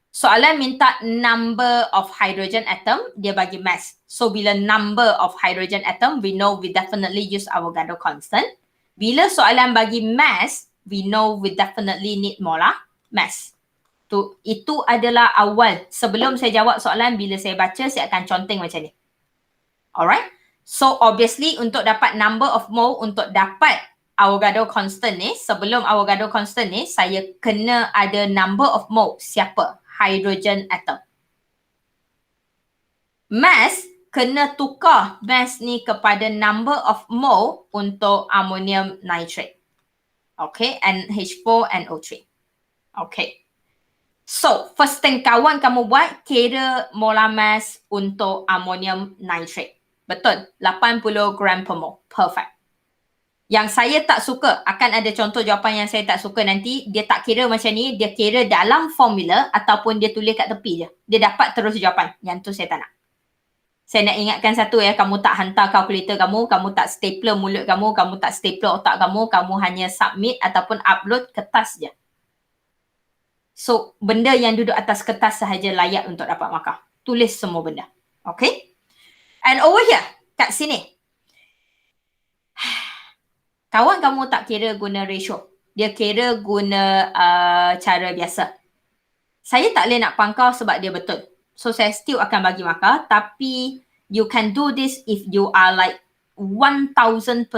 Soalan minta number of hydrogen atom, dia bagi mass. So bila number of hydrogen atom, we know we definitely use Avogadro constant. Bila soalan bagi mass, we know we definitely need molar mass. Itu adalah awal. Sebelum saya jawab soalan, bila saya baca, saya akan conteng macam ni. Alright. So obviously untuk dapat number of mole, untuk dapat Avogadro constant ni, sebelum Avogadro constant ni, saya kena ada number of mole. Siapa? Hydrogen atom. Mass, kena tukar mass ni kepada number of mole untuk ammonium nitrate. Okay, NH4NO3. Okay. So, first thing kawan kamu buat, kira molar mass untuk ammonium nitrate. Betul, 80 gram per mole. Perfect. Yang saya tak suka, akan ada contoh jawapan yang saya tak suka nanti, dia tak kira macam ni, dia kira dalam formula ataupun dia tulis kat tepi je. Dia dapat terus jawapan. Yang tu saya tak nak. Saya nak ingatkan satu ya, kamu tak hantar kalkulator kamu tak stapler mulut kamu tak stapler otak kamu hanya submit ataupun upload kertas je. So, benda yang duduk atas kertas sahaja layak untuk dapat markah. Tulis semua benda. Okay? And over here, kat sini. Kawan kamu tak kira guna ratio. Dia kira guna cara biasa. Saya tak boleh nak pangkal sebab dia betul. So, saya still akan bagi markah. Tapi, you can do this if you are like 1000%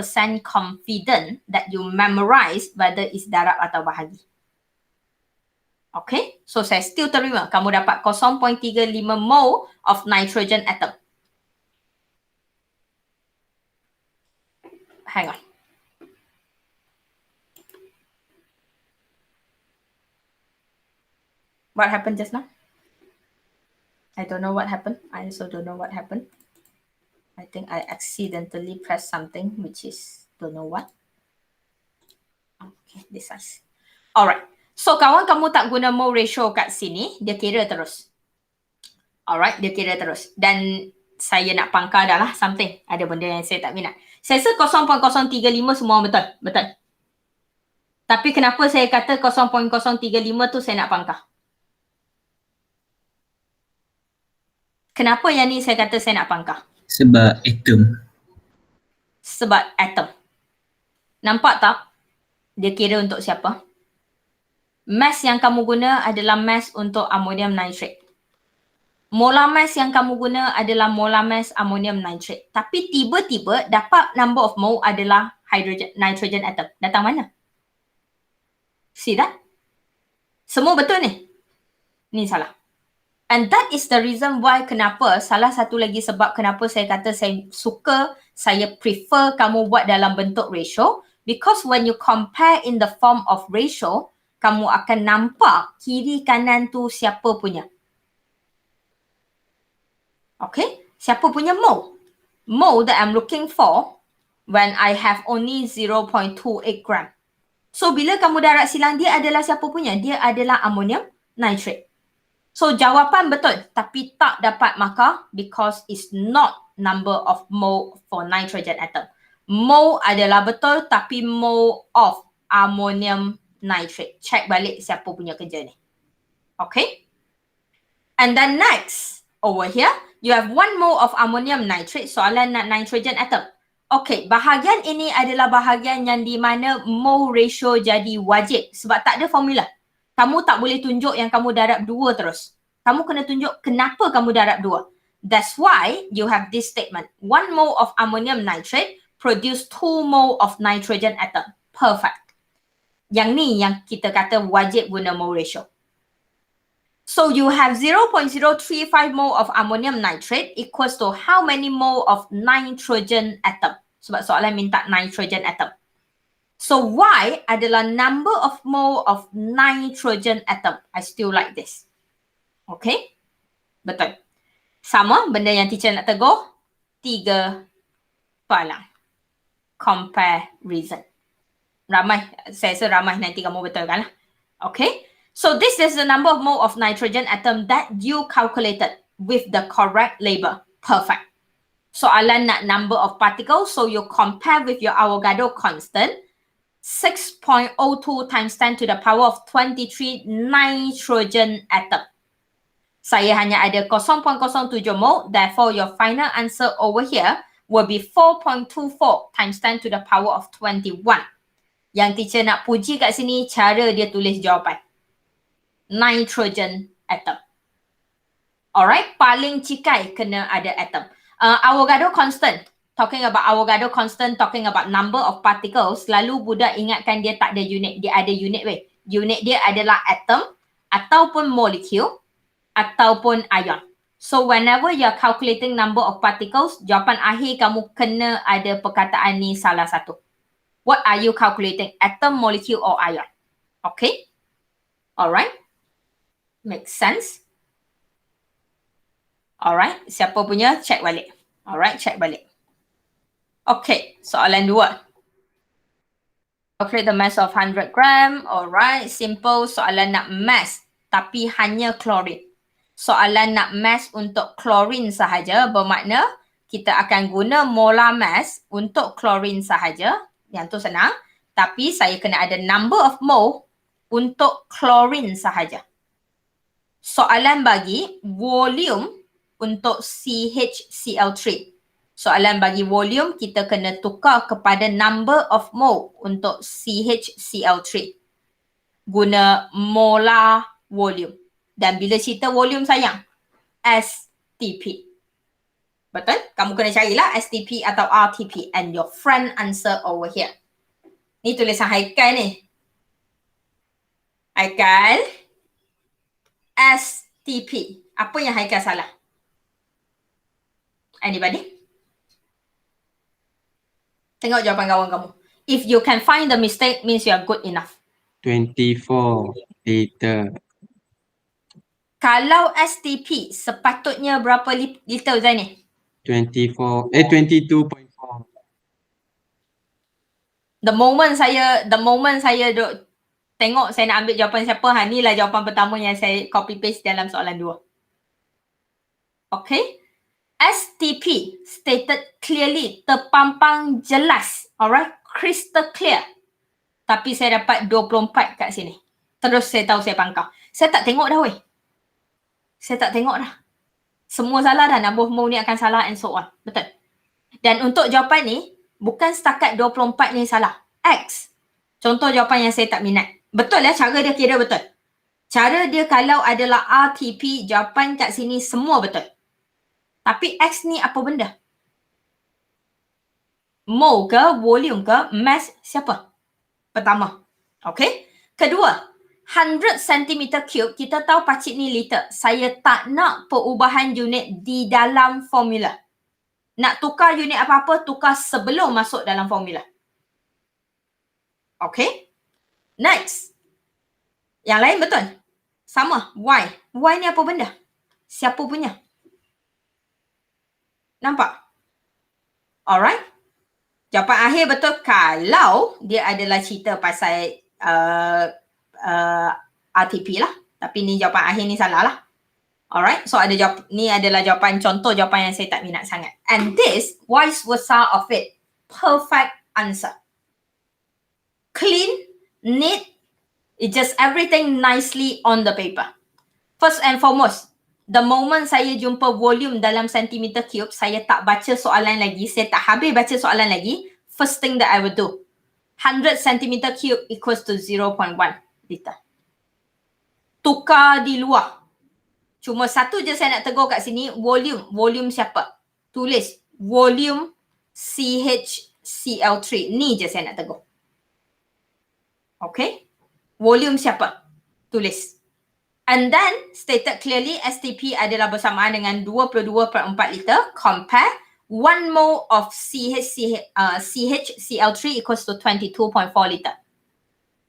confident that you memorize whether it's darab atau bahagi. Okay, so saya still terima. Kamu dapat 0.35 mole of nitrogen atom. Hang on. What happened just now? I don't know what happened. I also don't know what happened. I think I accidentally pressed something which is don't know what. Okay, this size. Alright. So, kawan kamu tak guna mole ratio kat sini, dia kira terus. Alright, dia kira terus. Dan saya nak pangkal dah lah something. Ada benda yang saya tak minat. Saya rasa 0.035 semua betul. Betul. Tapi kenapa saya kata 0.035 tu saya nak pangkal? Kenapa yang ni saya kata saya nak pangkal? Sebab atom. Sebab atom. Nampak tak? Dia kira untuk siapa? Mass yang kamu guna adalah mass untuk ammonium nitrate. Molar mass yang kamu guna adalah molar mass ammonium nitrate. Tapi tiba-tiba dapat number of mole adalah nitrogen atom. Datang mana? See that? Semua betul ni? Ni salah. And that is the reason why kenapa, salah satu lagi sebab kenapa saya kata saya prefer kamu buat dalam bentuk ratio. Because when you compare in the form of ratio, kamu akan nampak kiri kanan tu siapa punya. Okay? Siapa punya mole? Mole that I'm looking for when I have only 0.28 gram. So, bila kamu darab silang, dia adalah siapa punya? Dia adalah ammonium nitrate. So, jawapan betul tapi tak dapat markah because it's not number of mole for nitrogen atom. Mole adalah betul tapi mole of ammonium nitrate. Check balik siapa punya kerja ni. Okay? And then next, over here, you have 1 mole of ammonium nitrate. Soalan nak nitrogen atom. Okay, bahagian ini adalah bahagian yang di mana mole ratio jadi wajib sebab tak ada formula. Kamu tak boleh tunjuk yang kamu darab 2 terus. Kamu kena tunjuk kenapa kamu darab 2. That's why you have this statement. 1 mole of ammonium nitrate produce 2 mole of nitrogen atom. Perfect. Yang ni yang kita kata wajib guna mole ratio. So you have 0.035 mole of ammonium nitrate equals to how many mole of nitrogen atom? Sebab soalan minta nitrogen atom. So Y adalah number of mole of nitrogen atom. I still like this. Okay? Betul. Sama benda yang teacher nak tegur. 3 palang. Comparison. Ramai. Saya rasa ramai nanti kamu betulkan lah. Okay? So this is the number of mole of nitrogen atom that you calculated with the correct label. Perfect. Soalan nak number of particles. So you compare with your Avogadro constant. 6.02 times 10 to the power of 23 nitrogen atom. Saya hanya ada 0.07 mole. Therefore, your final answer over here will be 4.24 times 10 to the power of 21. Yang teacher nak puji kat sini, cara dia tulis jawapan. Nitrogen atom. Alright, paling cikai kena ada atom. Avogadro constant. talking about Avogadro constant, talking about number of particles, lalu budak ingatkan dia tak ada unit. Dia ada unit weh. Unit dia adalah atom ataupun molecule ataupun ion. So whenever you are calculating number of particles, jawapan akhir kamu kena ada perkataan ni salah satu. What are you calculating? Atom, molecule or ion? Okay? Alright? Make sense? Alright, siapa punya check balik. Alright, check balik. Okay, soalan 2. Calculate the mass of 100 gram. Alright, simple. Soalan nak mass tapi hanya klorin. Soalan nak mass untuk klorin sahaja bermakna kita akan guna molar mass untuk klorin sahaja. Yang tu senang. Tapi saya kena ada number of mole untuk klorin sahaja. Soalan bagi volume untuk CHCl3. Soalan bagi volume kita kena tukar kepada number of mole untuk CHCl3. Guna molar volume. Dan bila cerita volume sayang, STP. Betul? Kamu kena carilah STP atau RTP and your friend answer over here. Ni tulisan Haikal ni. Haikal, STP. Apa yang Haikal salah? Anybody? Tengok jawapan kawan kamu. If you can find the mistake, means you are good enough. 24 liter. Kalau STP, sepatutnya berapa liter Zaini? 22.4. The moment saya duk tengok saya nak ambil jawapan siapa, ni lah jawapan pertama yang saya copy paste dalam soalan 2. Okay? STP stated clearly, terpampang jelas. Alright? Crystal clear. Tapi saya dapat 24 kat sini. Terus saya tahu saya pangkau. Saya tak tengok dah weh. Saya tak tengok dah. Semua salah dah. Number of mole ni akan salah and so on. Betul? Dan untuk jawapan ni, bukan setakat 24 ni salah. X. Contoh jawapan yang saya tak minat. Betul ya, cara dia kira betul. Cara dia kalau adalah RTP, jawapan kat sini semua betul. Tapi X ni apa benda? Mole ke, volume ke, mass siapa? Pertama. Okay. Kedua, 100 cm3, kita tahu pacik ni liter. Saya tak nak perubahan unit di dalam formula. Nak tukar unit apa-apa, tukar sebelum masuk dalam formula. Okay. Next. Yang lain betul. Sama. Y. Y ni apa benda? Siapa punya? Nampak? Alright. Jawapan akhir betul kalau dia adalah cerita pasal RTP lah. Tapi ni jawapan akhir ni salah lah. Alright. So ni adalah jawapan contoh jawapan yang saya tak minat sangat. And this, vice versa of it. Perfect answer. Clean, neat, it just everything nicely on the paper. First and foremost, the moment saya jumpa volume dalam centimeter cube, saya tak baca soalan lagi, saya tak habis baca soalan lagi, first thing that I will do, 100 centimeter cube equals to 0.1 liter. Tukar di luar. Cuma satu je saya nak tegur kat sini, volume. Volume siapa? Tulis volume CHCl3. Ni je saya nak tegur. Okay? Volume siapa? Tulis. And then, stated clearly, STP adalah bersamaan dengan 22/4 liter. Compare 1 mole of CHCl3 equals to 22.4 liter.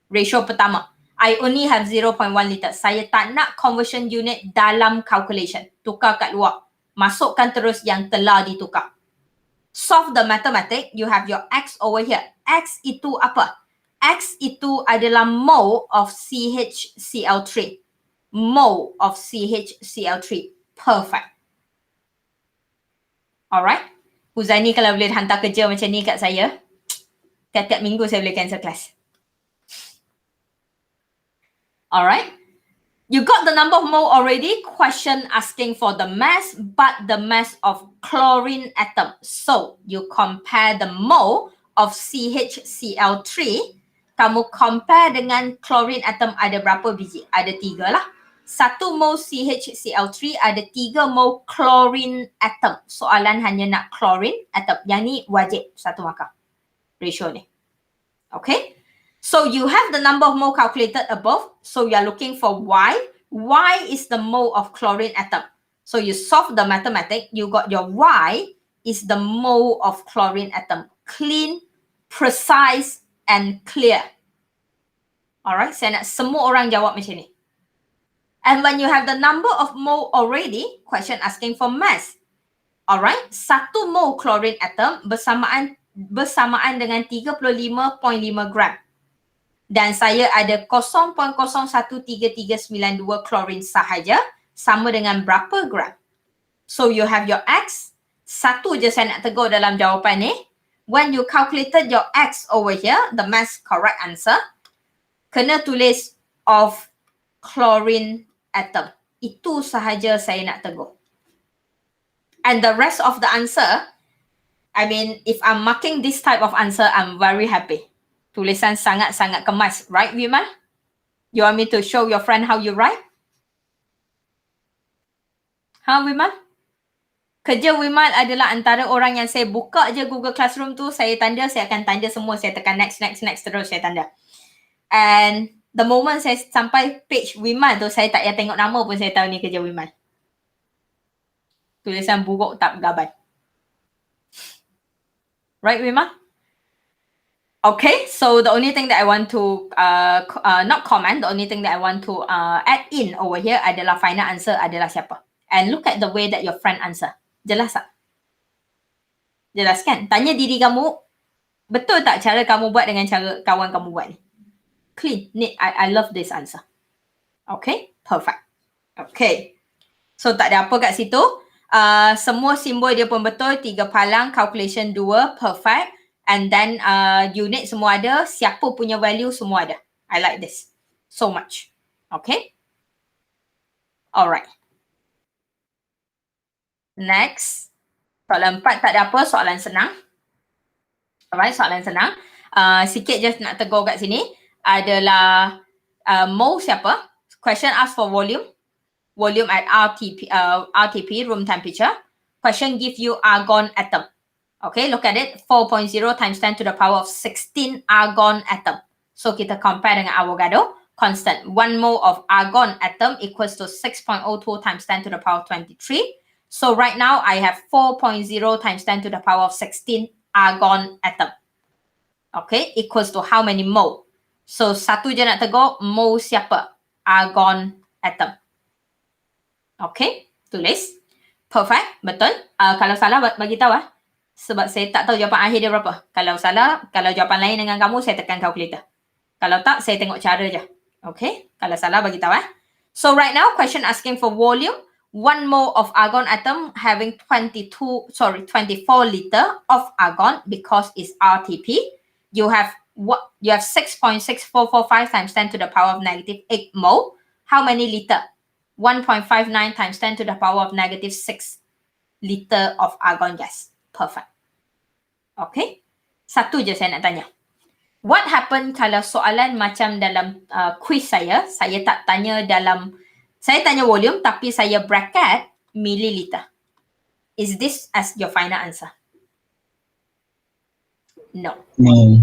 Ratio pertama. I only have 0.1 liter. Saya tak nak conversion unit dalam calculation. Tukar kat luar. Masukkan terus yang telah ditukar. Solve the mathematics. You have your X over here. X itu apa? X itu adalah mole of CHCl3. Mole of CHCl3. Perfect. Alright. Huzaini kalau boleh hantar kerja macam ni kat saya, tiap-tiap minggu saya boleh cancel kelas. Alright. You got the number of mole already. Question asking for the mass, but the mass of chlorine atom. So, you compare the mole of CHCl3. Kamu compare dengan chlorine atom ada berapa biji? Ada 3 lah. 1 mol CHCl3 ada 3 mol chlorine atom. Soalan hanya nak chlorine atom. Yang ni wajib 1 markah. Ratio ni. Okay. So you have the number of mole calculated above. So you are looking for Y. Y is the mole of chlorine atom. So you solve the mathematics. You got your Y is the mole of chlorine atom. Clean, precise and clear. Alright. Saya nak semua orang jawab macam ni. And when you have the number of mole already, question asking for mass. Alright. 1 mole chlorine atom bersamaan dengan 35.5 gram. Dan saya ada 0.013392 klorin sahaja, sama dengan berapa gram? So you have your X. Satu je saya nak tegur dalam jawapan ni. When you calculated your X over here, the mass correct answer, kena tulis of chlorine atom. Itu sahaja saya nak tegur. And the rest of the answer, I mean, if I'm marking this type of answer, I'm very happy. Tulisan sangat-sangat kemas, right, Wiman? You want me to show your friend how you write? Ha, Wiman? Kerja Wiman adalah antara orang yang saya buka je Google Classroom tu, saya tanda, saya akan tanda semua, saya tekan next, terus saya tanda. And the moment saya sampai page Wiman tu, saya tak payah tengok nama pun saya tahu ni kerja Wiman. Tulisan buruk tak gaban. Right, Wiman? Okay, so the only thing that I want to not comment, the only thing that I want to add in over here adalah final answer adalah siapa. And look at the way that your friend answer. Jelas tak? Jelas kan? Tanya diri kamu, betul tak cara kamu buat dengan cara kawan kamu buat ni? Clean, neat. I love this answer. Okay, perfect. Okay. So tak ada apa kat situ. Semua simbol dia pun betul. 3 palang, calculation 2, perfect. And then unit semua ada, siapa punya value semua ada. I like this so much. Okay. Alright. Next. Soalan 4 tak ada apa, soalan senang. Alright, soalan senang. Sikit just nak tegur kat sini. Adalah mole siapa? Question ask for volume. Volume at RTP, room temperature. Question give you argon atom. Okay, look at it. 4.0 times 10 to the power of 16 argon atom. So kita compare dengan Avogadro. Constant. 1 mole of argon atom equals to 6.02 times 10 to the power of 23. So right now I have 4.0 times 10 to the power of 16 argon atom. Okay, equals to how many mole? So satu je nak tegur, mole siapa? Argon atom. Okay, tulis. Perfect, betul. Kalau salah bagi tahu sebab saya tak tahu jawapan akhir dia berapa. Kalau salah, kalau jawapan lain dengan kamu, saya tekan calculator. Kalau tak, saya tengok cara je. Okay, kalau salah bagi tahu So right now, question asking for volume. 1 mole of argon atom having 24 liter of argon because it's RTP. You have 6.6445 times 10 to the power of negative 8 mole. How many liter? 1.59 times 10 to the power of negative 6 liter of argon gas. Perfect. Okay. Satu je saya nak tanya. What happen kalau soalan macam dalam quiz saya tak tanya saya tanya volume tapi saya bracket milliliter. Is this as your final answer? No. No.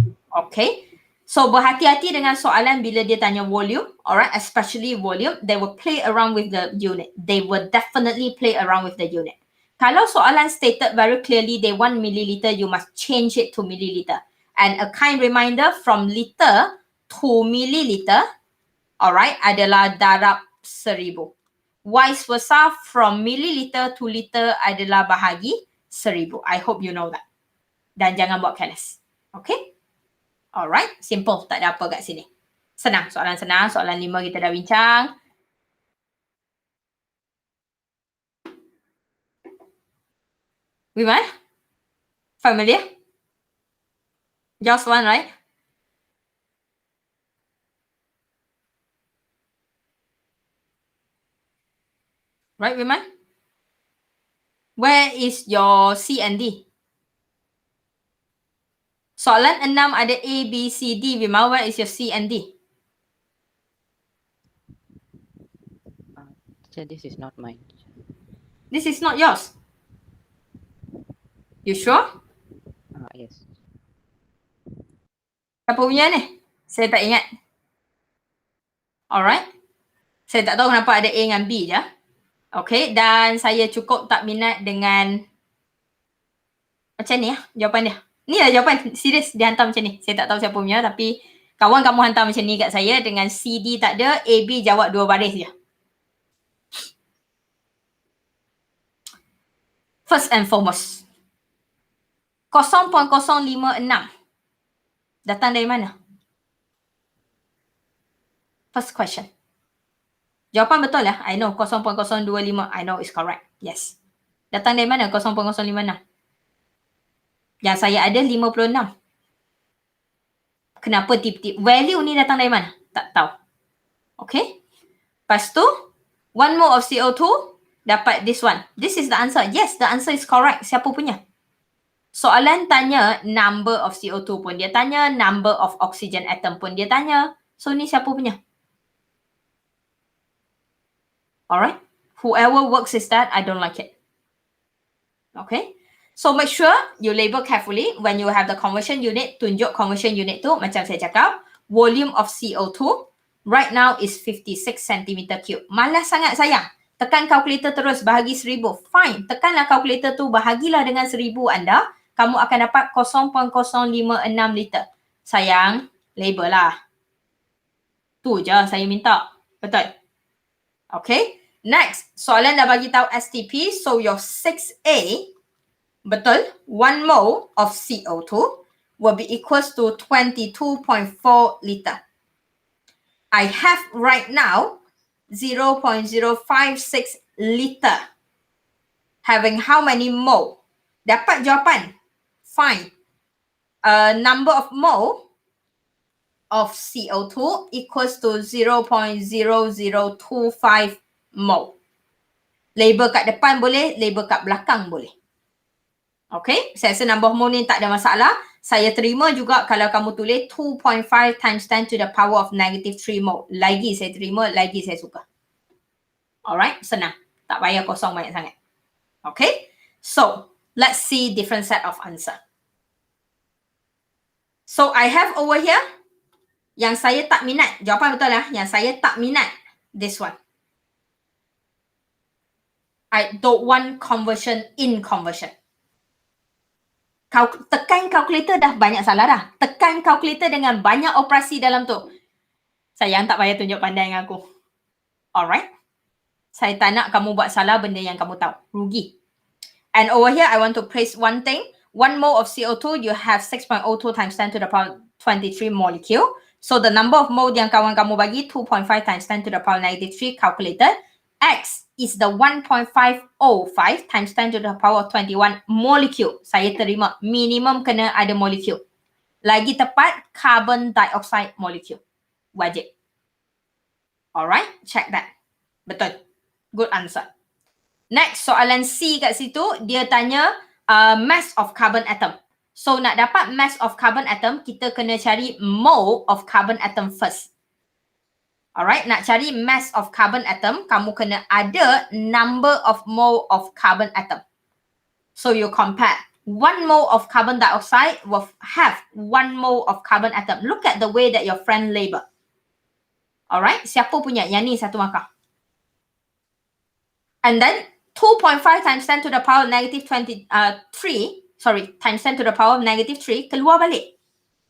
Okay. So berhati-hati dengan soalan bila dia tanya volume, alright, especially volume, they will play around with the unit. They will definitely play around with the unit. Kalau soalan stated very clearly they want milliliter, you must change it to milliliter. And a kind reminder, from liter to milliliter, alright, adalah darab 1000. Vice versa, from milliliter to liter adalah bahagi 1000. I hope you know that. Dan jangan buat careless. Okay? Alright, simple. Tak ada apa kat sini. Senang, soalan senang. Soalan 5 kita dah bincang. Wiman? Familiar? Just one, right? Right, Wiman? Where is your C and D? Soalan 6 ada A, B, C, D. Wiman, where is your C and D? Teacher, this is not mine. This is not yours. You sure? Yes. Siapa punya ni? Saya tak ingat. Alright. Saya tak tahu kenapa ada A dengan B je. Okay, dan saya cukup tak minat dengan macam ni lah jawapan dia. Ni lah jawapan, serius dia hantar macam ni. Saya tak tahu siapa punya tapi kawan kamu hantar macam ni kat saya dengan CD tak ada, A, B jawab 2 baris je. First and foremost, 0.056 datang dari mana? First question. Jawapan betul lah. I know 0.025. I know it's correct. Yes. Datang dari mana 0.056? Yang saya ada 56. Kenapa tip-tip? Value ni datang dari mana? Tak tahu. Okay. Lepas tu, 1 mole of CO2 dapat this one. This is the answer. Yes, the answer is correct. Siapa punya? Soalan tanya number of CO2 pun dia tanya, number of oxygen atom pun dia tanya. So ni siapa punya? Alright. Whoever works is that, I don't like it. Okay. So make sure you label carefully when you have the conversion unit. Tunjuk conversion unit tu macam saya cakap. Volume of CO2 right now is 56 cm3. Malas sangat sayang. Tekan kalkulator terus bahagi 1000. Fine. Tekanlah kalkulator tu, bahagilah dengan 1000 anda. Kamu akan dapat 0.056 liter. Sayang, label lah. Tu je saya minta. Betul? Okay. Next, soalan dah bagi tahu STP. So your 6A, betul, 1 mole of CO2 will be equals to 22.4 liter. I have right now 0.056 liter. Having how many mole? Dapat jawapan. Fine. Number of mole of CO2 equals to 0.0025 mole. Label kat depan boleh, label kat belakang boleh. Okay, saya rasa number of mole ni tak ada masalah. Saya terima juga kalau kamu tulis 2.5 times 10 to the power of negative 3 mole. Lagi saya terima, lagi saya suka. Alright, senang. Tak payah kosong banyak sangat. Okay, so let's see different set of answer. So I have over here, yang saya tak minat, jawapan betul lah, yang saya tak minat, this one. I don't want conversion in conversion. Tekan kalkulator dah banyak salah dah. Tekan kalkulator dengan banyak operasi dalam tu. Sayang tak payah tunjuk pandai dengan aku. Alright. Saya tak nak kamu buat salah benda yang kamu tahu. Rugi. And over here, I want to praise one thing. 1 mole of CO2, you have 6.02 times 10 to the power 23 molecule. So the number of mole yang kawan kamu bagi, 2.5 times 10 to the power negative 3 calculated. X is the 1.505 times 10 to the power 21 molecule. Saya terima. Minimum kena ada molecule. Lagi tepat, carbon dioxide molecule. Wajib. Alright, check that. Betul. Good answer. Next, soalan C kat situ, dia tanya mass of carbon atom. So nak dapat mass of carbon atom, kita kena cari mole of carbon atom first. Alright, nak cari mass of carbon atom, kamu kena ada number of mole of carbon atom. So you compare. 1 mole of carbon dioxide will have 1 mole of carbon atom. Look at the way that your friend label. Alright, siapa punya? Yang ni satu markah. And then 2.5 times 10 to the power negative 3 times 10 to the power negative 3 keluar balik.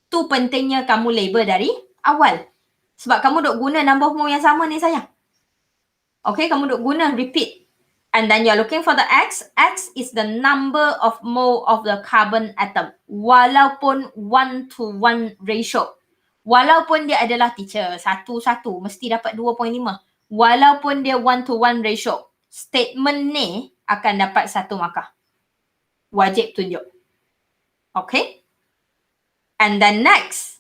Tu pentingnya kamu label dari awal. Sebab kamu duk guna number of mole yang sama ni sayang. Okay, kamu duk guna repeat. And then you're looking for the X. X is the number of mole of the carbon atom. Walaupun 1-to-1 ratio. Walaupun dia adalah teacher 1-1 mesti dapat 2.5. Walaupun dia 1-to-1 ratio. Statement ni akan dapat 1 markah. Wajib tunjuk. Okay. And then next.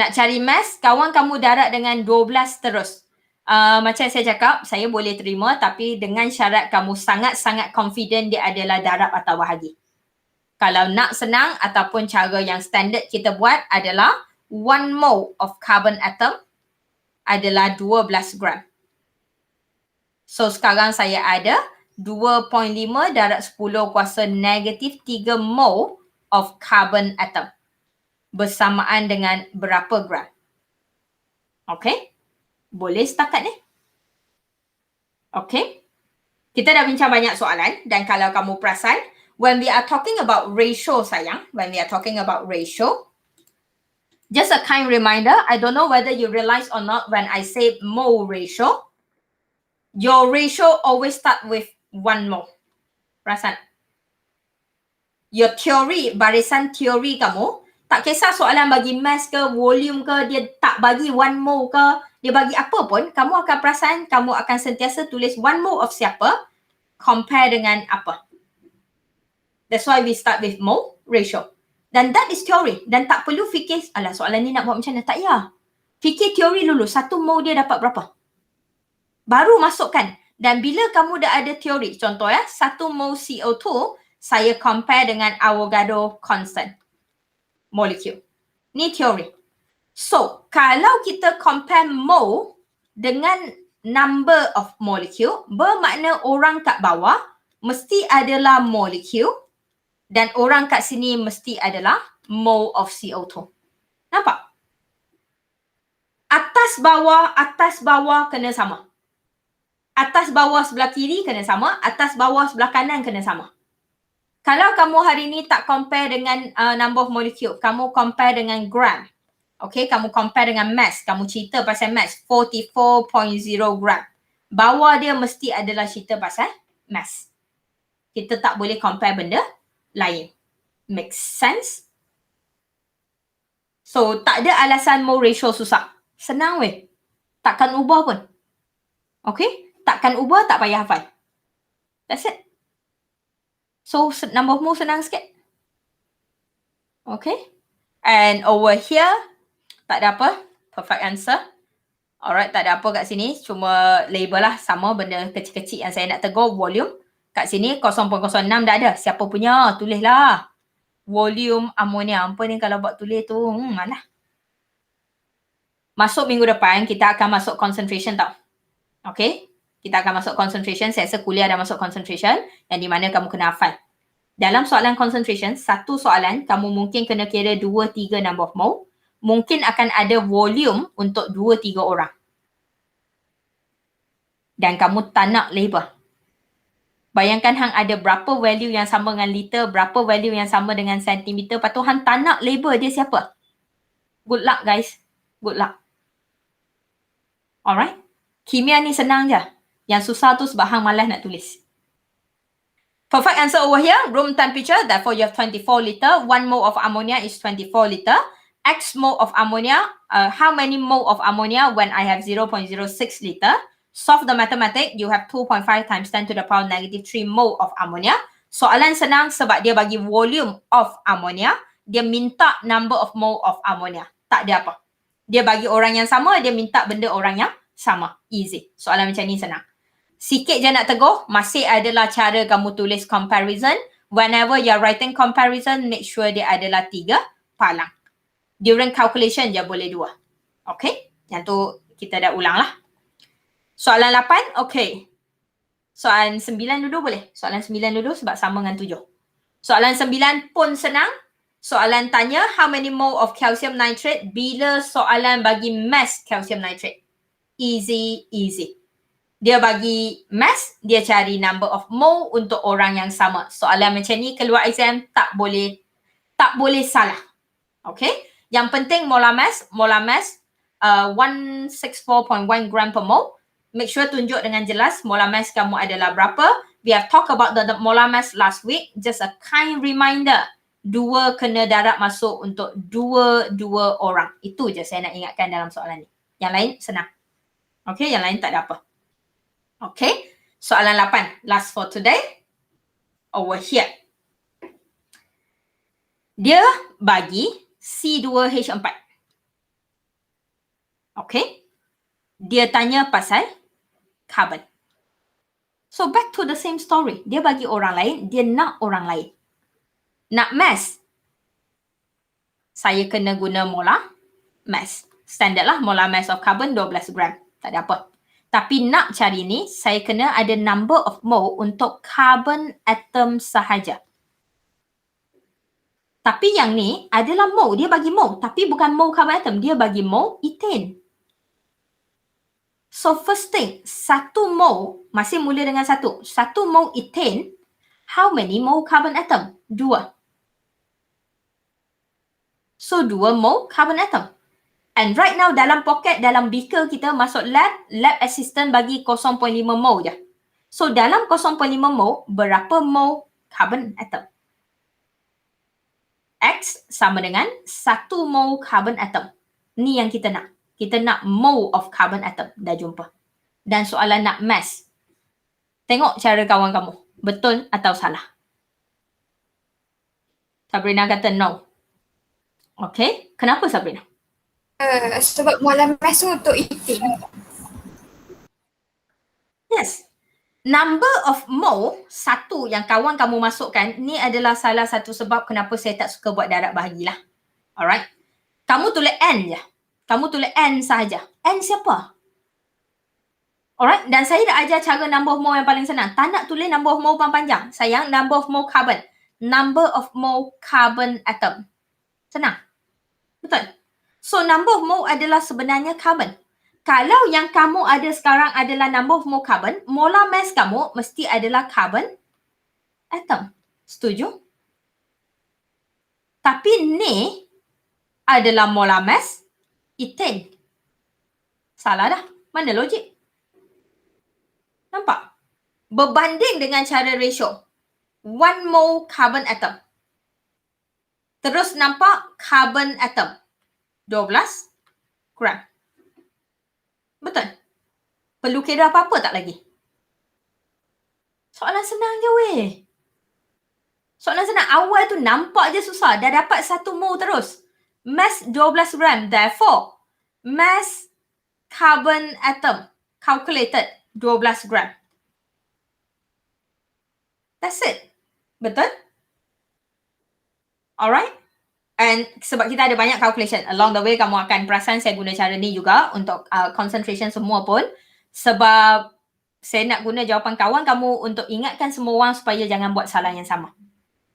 Nak cari mass, kawan kamu darab dengan 12 terus. Macam saya cakap, saya boleh terima tapi dengan syarat kamu sangat-sangat confident dia adalah darab atau bahagi. Kalau nak senang ataupun cara yang standard kita buat adalah 1 mole of carbon atom adalah 12 gram. So sekarang saya ada 2.5 darab 10 kuasa negatif 3 mol of carbon atom. Bersamaan dengan berapa gram? Okay? Boleh setakat ni? Okay? Kita dah bincang banyak soalan dan kalau kamu perasan, when we are talking about ratio sayang, when we are talking about ratio, just a kind reminder, I don't know whether you realize or not when I say mole ratio, your ratio always start with 1 mole. Perasan? Your theory, barisan teori kamu, tak kisah soalan bagi mass ke, volume ke, dia tak bagi 1 mole ke, dia bagi apa pun, kamu akan perasan, kamu akan sentiasa tulis 1 mole of siapa, compare dengan apa. That's why we start with mole ratio. Dan that is theory. Dan tak perlu fikir, alah soalan ni nak buat macam mana. Tak payah. Fikir teori dulu. 1 mole dia dapat berapa. Baru masukkan. Dan bila kamu dah ada teori, contoh 1 mole CO2, saya compare dengan Avogadro constant molecule. Ni teori. So, kalau kita compare mole dengan number of molecule, bermakna orang kat bawah mesti adalah molecule dan orang kat sini mesti adalah mole of CO2. Nampak? Atas bawah kena sama. Atas bawah sebelah kiri kena sama, atas bawah sebelah kanan kena sama. Kalau kamu hari ni tak compare dengan number of molecule, kamu compare dengan gram. Okay, kamu compare dengan mass. Kamu cerita pasal mass, 44.0 gram. Bawah dia mesti adalah cerita pasal mass. Kita tak boleh compare benda lain. Make sense? So, tak ada alasan mole ratio susah. Senang weh. Takkan ubah pun. Okay? Takkan ubah, tak payah hafal. That's it. So, number of mole senang sikit. Okay? And over here, tak ada apa. Perfect answer. Alright, tak ada apa kat sini. Cuma label lah sama benda kecil-kecil yang saya nak tegur. Volume. Kat sini 0.06 dah ada. Siapa punya? Tulislah. Volume amonia. Apa ni kalau buat tulis tu? Malah. Masuk minggu depan, kita akan masuk concentration tau. Okay? Kita akan masuk concentration. Saya rasa kuliah dah masuk concentration. Yang di mana kamu kena hafal. Dalam soalan concentration, satu soalan kamu mungkin kena kira 2-3 number of mole. Mungkin akan ada volume untuk 2-3 orang. Dan kamu tak nak label. Bayangkan hang ada berapa value yang sama dengan liter, berapa value yang sama dengan sentimeter, lepas tu hang tak nak label dia siapa. Good luck guys. Good luck. Alright. Kimia ni senang je. Yang susah tu sebab hang malas nak tulis. Perfect answer over here. Room temperature, therefore you have 24 liter. 1 mole of ammonia is 24 liter. X mole of ammonia, how many mole of ammonia when I have 0.06 liter? Solve the mathematics, you have 2.5 times 10 to the power negative 3 mole of ammonia. Soalan senang sebab dia bagi volume of ammonia. Dia minta number of mole of ammonia. Tak ada apa. Dia bagi orang yang sama, dia minta benda orang yang sama. Easy. Soalan macam ni senang. Sikit je nak tegur, masih adalah cara kamu tulis comparison. Whenever you're writing comparison, make sure dia adalah 3 palang. During calculation je boleh 2. Okay? Yang tu kita dah ulang lah. Soalan 8, okay. Soalan 9 dulu boleh? Soalan 9 dulu sebab sama dengan 7. Soalan 9 pun senang. Soalan tanya, how many mole of calcium nitrate bila soalan bagi mass calcium nitrate? Easy, easy. Dia bagi mass, dia cari number of mole untuk orang yang sama. Soalan macam ni keluar exam tak boleh salah. Okay? Yang penting molar mass 164.1 gram per mole. Make sure tunjuk dengan jelas molar mass kamu adalah berapa. We have talked about the molar mass last week. Just a kind reminder. 2 kena darab masuk untuk 2 orang. Itu je saya nak ingatkan dalam soalan ni. Yang lain senang. Okay, yang lain tak ada apa. Okay, soalan 8. Last for today. Over here. Dia bagi C2H4. Okay. Dia tanya pasal carbon. So back to the same story. Dia bagi orang lain, dia nak orang lain. Nak mass. Saya kena guna molar mass. Standard lah, molar mass of carbon 12 gram. Tak ada apa. Tapi nak cari ni, saya kena ada number of mole untuk carbon atom sahaja. Tapi yang ni adalah mole. Dia bagi mole. Tapi bukan mole carbon atom. Dia bagi mole ethane. So first thing, 1 mole, masih mula dengan 1. 1 mole ethane, how many mole carbon atom? 2. So 2 mole carbon atom. And right now dalam poket, dalam beaker kita masuk lab assistant bagi 0.5 mole je. So dalam 0.5 mole, berapa mole carbon atom? X sama dengan 1 mole carbon atom. Ni yang kita nak. Kita nak mole of carbon atom. Dah jumpa. Dan soalan nak mass. Tengok cara kawan kamu. Betul atau salah? Sabrina kata no. Okay. Kenapa Sabrina? Sebab molar mass tu untuk eating. Yes. Number of mole, 1 yang kawan kamu masukkan, ni adalah salah satu sebab kenapa saya tak suka buat darab bahagilah. Alright. Kamu tulis N je. Kamu tulis N sahaja. N siapa? Alright. Dan saya dah ajar cara number of mole yang paling senang. Tak nak tulis number of mole panjang. Sayang, number of mole carbon. Number of mole carbon atom. Senang. Betul? So, number of mole adalah sebenarnya carbon. Kalau yang kamu ada sekarang adalah number of mole carbon, molar mass kamu mesti adalah carbon atom. Setuju? Tapi ni adalah molar mass ethane. Salah dah. Mana logik? Nampak? Berbanding dengan cara ratio. 1 mole carbon atom. Terus nampak carbon atom. 12 gram. Betul? Perlu kira apa-apa tak lagi? Soalan senang je weh. Soalan senang. Awal tu nampak je susah. Dah dapat 1 mole terus. Mass 12 gram. Therefore, mass carbon atom calculated 12 gram. That's it. Betul? Alright? And sebab kita ada banyak calculation. Along the way, kamu akan perasan saya guna cara ni juga untuk concentration semua pun. Sebab saya nak guna jawapan kawan kamu untuk ingatkan semua orang supaya jangan buat salah yang sama.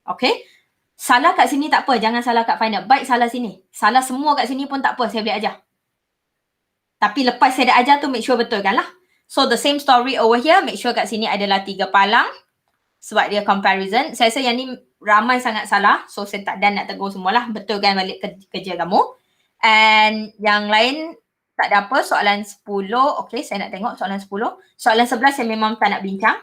Okay? Salah kat sini tak apa. Jangan salah kat final. Baik salah sini. Salah semua kat sini pun tak apa. Saya boleh ajar. Tapi lepas saya dah ajar tu, make sure betulkan lah. So, the same story over here. Make sure kat sini adalah 3 palang. Sebab dia comparison. Saya rasa yang ni ramai sangat salah. So, saya tak dan nak tegur semualah. Betulkan balik kerja kamu. And yang lain tak ada apa. Soalan 10. Okay, saya nak tengok soalan 10. Soalan 11 saya memang tak nak bincang.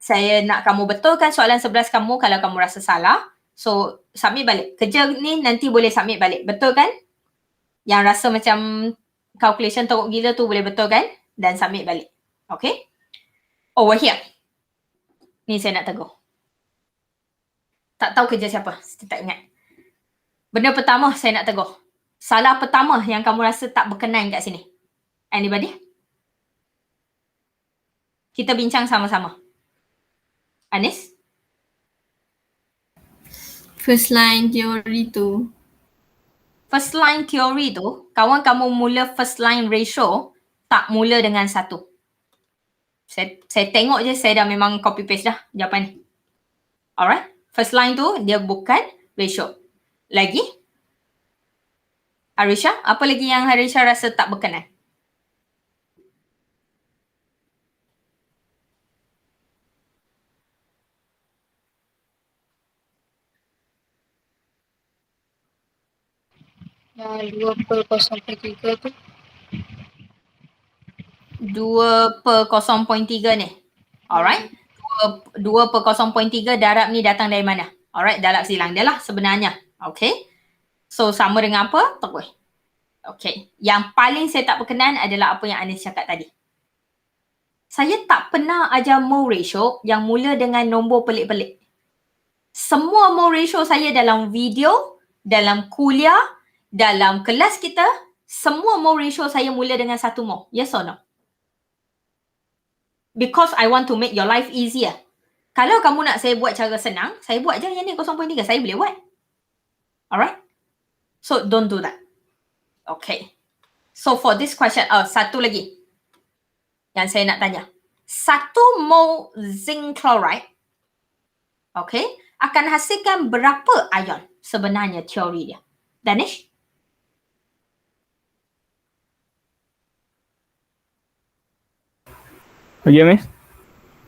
Saya nak kamu betulkan soalan 11 kamu kalau kamu rasa salah. So, submit balik. Kerja ni nanti boleh submit balik. Betul kan? Yang rasa macam calculation teruk gila tu boleh betulkan dan submit balik. Okay? Over here. Ni saya nak tegur. Tak tahu kerja siapa. Saya tak ingat. Benda pertama saya nak tegur. Salah pertama yang kamu rasa tak berkenan kat sini. Anybody? Kita bincang sama-sama. Anis? First line teori tu. First line teori tu, kawan kamu mula first line ratio tak mula dengan 1. Saya tengok je, saya dah memang copy paste dah jawapan ni. Alright? First line tu dia bukan ratio. Lagi? Arisha, apa lagi yang Arisha rasa tak berkenan? Yang 2/0.3 tu. 2/0.3 ni. Alright? 2/0.3 darab ni datang dari mana? Alright, darab silang dia lah sebenarnya. Okay? So, sama dengan apa? Terus. Okay. Yang paling saya tak berkenan adalah apa yang Anis cakap tadi. Saya tak pernah ajar mole ratio yang mula dengan nombor pelik-pelik. Semua mole ratio saya dalam video, dalam kuliah, dalam kelas kita, semua mole ratio saya mula dengan 1 mole. Yes or no? Because I want to make your life easier. Kalau kamu nak saya buat cara senang, saya buat je yang ni 0.3. Saya boleh buat. Alright? So, don't do that. Okay. So, for this question, satu lagi. Yang saya nak tanya. 1 mol zinc chloride, okay, akan hasilkan berapa ion sebenarnya teori dia? Danish? Bagi Miss.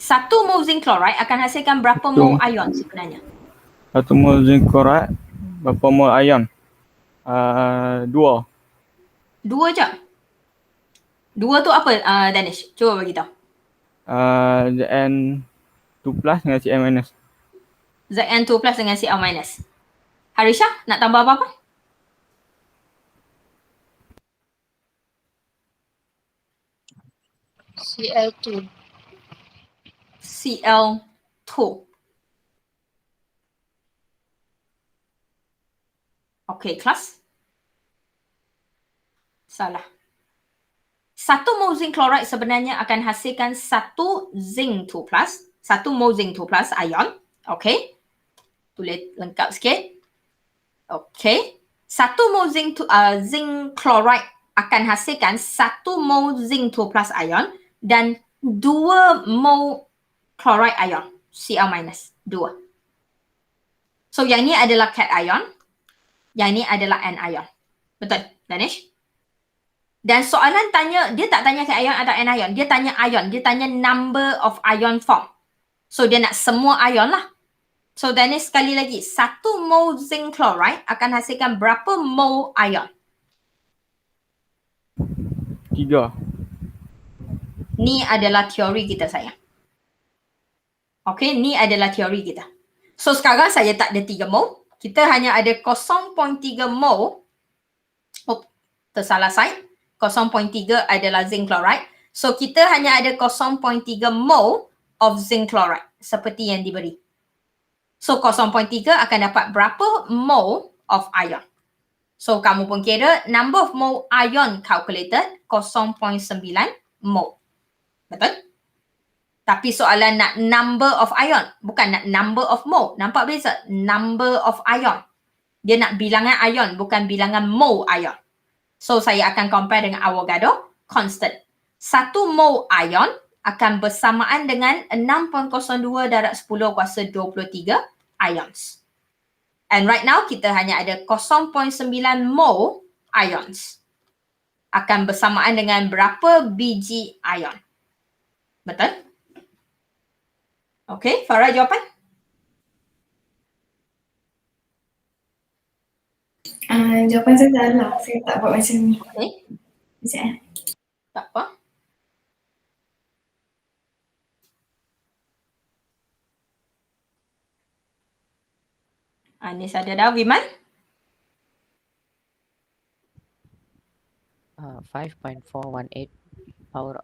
1 mol zinc chloride akan hasilkan berapa mol ion sebenarnya? 1 mol zinc chloride berapa mol ion? 2. 2 je. 2 tu apa, Danish? Cuba bagi tahu. Zn 2 plus dengan Cl minus. Zn2 plus dengan Cl minus. Harisha, nak tambah apa-apa? CL2. Cl2. Okay, kelas? Salah. 1 mol zinc chloride sebenarnya akan hasilkan 1 zinc 2 plus, 1 mol zinc 2 plus ion. Okay. Tulis lengkap sikit. Okay. 1 mol zinc chloride akan hasilkan 1 mol zinc 2 plus ion dan 2 mol chloride ion, Cl minus, 2. So yang ni adalah cation ion, yang ni adalah anion. Betul, Danish? Dan soalan tanya, dia tak tanya cation ion atau anion, dia tanya ion, dia tanya number of ion form. So dia nak semua ion lah. So Danish, sekali lagi, 1 mol zinc chloride akan hasilkan berapa mol ion? 3. Ni adalah teori kita, sayang. Okay, ni adalah teori kita. So sekarang saya tak ada 3 mol. Kita hanya ada 0.3 mol. Oh, tersalah side. 0.3 adalah zinc chloride. So kita hanya ada 0.3 mol of zinc chloride seperti yang diberi. So 0.3 akan dapat berapa mol of ion? So kamu pun kira number of mol ion calculated 0.9 mol. Betul? Tapi soalan nak number of ion, bukan nak number of mol. Nampak beza? Number of ion. Dia nak bilangan ion, bukan bilangan mol ion. So saya akan compare dengan Avogadro constant. 1 mol ion akan bersamaan dengan 6.02 darab 10 kuasa 23 ions. And right now kita hanya ada 0.9 mol ions. Akan bersamaan dengan berapa biji ion? Betul? Okay, Farah jawapan? Jawapan saya salah. Saya tak buat macam ni. Okay, Sekejap. tak apa. Ni ada dah, Wiman? 5.418 power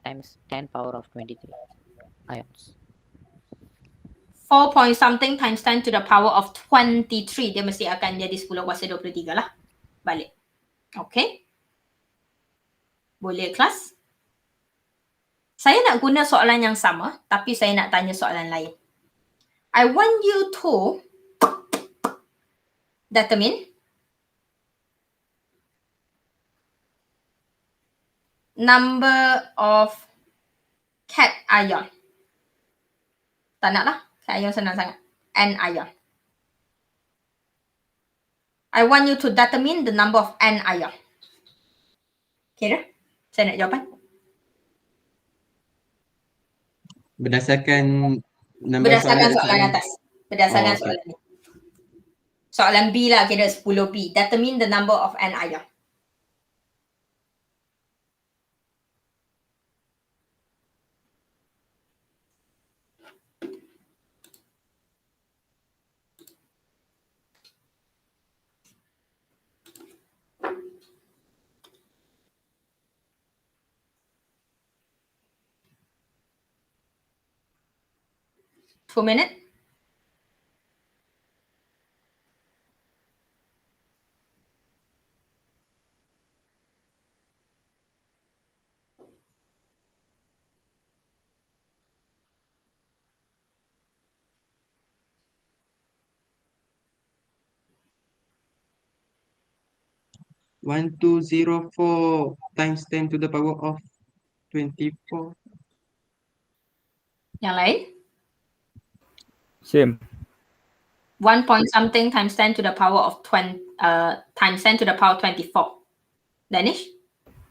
times 10 power of 23 ions. 4 point something times 10 to the power of 23. Dia mesti akan jadi 10 kuasa 23 lah. Balik. Okay. Boleh kelas? Saya nak guna soalan yang sama, tapi saya nak tanya soalan lain. I want you to determine number of cation ion. Tak nak lah. Cation ion senang sangat. Anion. I want you to determine the number of anion. Kira? Saya nak jawapan. Berdasarkan nombor Berdasarkan soalan atas. Berdasarkan Oh, okay. soalan ni. Soalan B lah, kira 10B. Determine the number of anion. Two minutes. One two zero four times 10 to the power of 24. Yang lain? Same. 1 point something times 10 to the power of 20 times 10 to the power 24. Danish?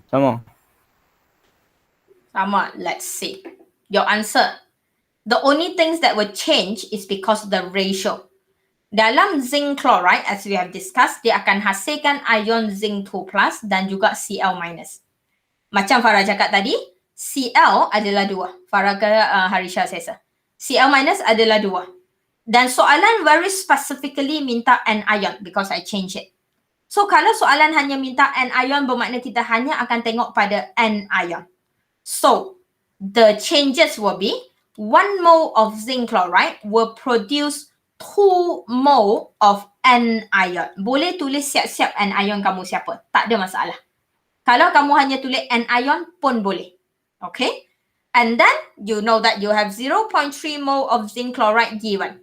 Sama. Sama. Let's see. Your answer. The only things that will change is because the ratio. Dalam zinc chloride, as we have discussed, dia akan hasilkan ion zinc 2 plus dan juga Cl minus. Macam Farah cakap tadi, Cl adalah 2. Farah ke Harisha saya. Cl minus adalah 2. Dan soalan very specifically minta an ion because I change it. So kalau soalan hanya minta an ion bermakna kita hanya akan tengok pada an ion. So the changes will be 1 mole of zinc chloride will produce 2 mole of an ion. Boleh tulis siap-siap an ion kamu siapa. Tak ada masalah. Kalau kamu hanya tulis an ion pun boleh. Okay? And then you know that you have 0.3 mole of zinc chloride given.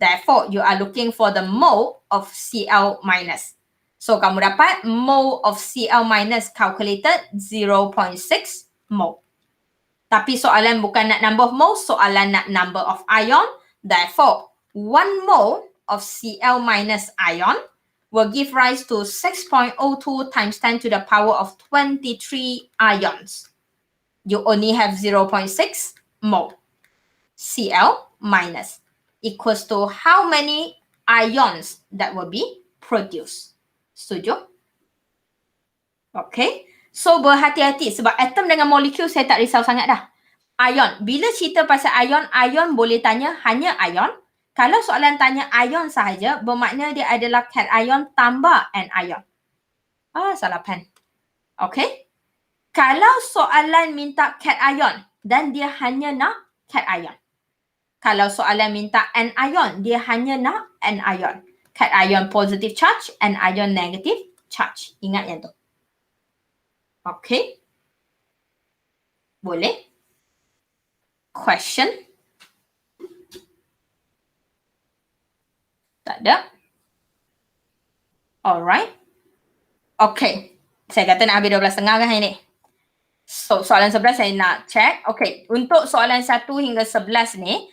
Therefore, you are looking for the mole of Cl minus. So, kamu dapat mole of Cl minus calculated 0.6 mole. Tapi soalan bukan nak number of moles, soalan nak number of ion. Therefore, 1 mole of Cl minus ion will give rise to 6.02 times 10 to the power of 23 ions. You only have 0.6 mole. Cl minus equals to how many ions that will be produced. Setuju? Okay. So, berhati-hati sebab atom dengan molekul saya tak risau sangat dah. Ion. Bila cerita pasal ion, ion boleh tanya hanya ion. Kalau soalan tanya ion sahaja, bermakna dia adalah cation tambah an ion. Salah pen. Okay. Kalau soalan minta cation dan dia hanya nak cation. Kalau soalan minta an ion, dia hanya nak an ion. Cation positive charge, an ion negative charge. Ingat yang tu. Okay. Boleh? Question? Tak ada? Alright. Okay. Saya kata nak habis 12.30 kan hari ni? So, soalan 11 saya nak check. Okay. Untuk soalan 1 hingga 11 ni,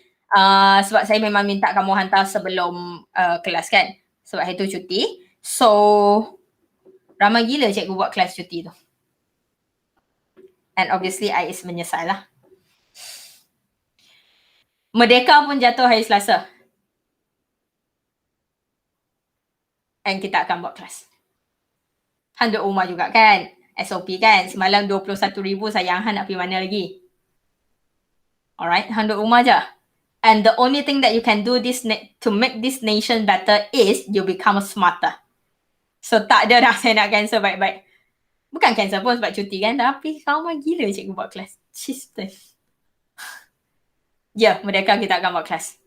sebab saya memang minta kamu hantar sebelum kelas kan? Sebab hari tu cuti. So, ramai gila cikgu buat kelas cuti tu. And obviously, I is menyesal lah. Merdeka pun jatuh hari Selasa. And kita akan buat kelas. 100 rumah juga kan? SOP kan? Semalam 21,000 sayang Han nak pergi mana lagi? Alright, 100 rumah je. And the only thing that you can do this to make this nation better is you become smarter. So tak ada dah saya nak cancel baik-baik. Bukan cancel pun sebab cuti kan. Tapi ramai gila cikgu buat kelas. Cheese. Ya, Merdeka kita akan buat kelas.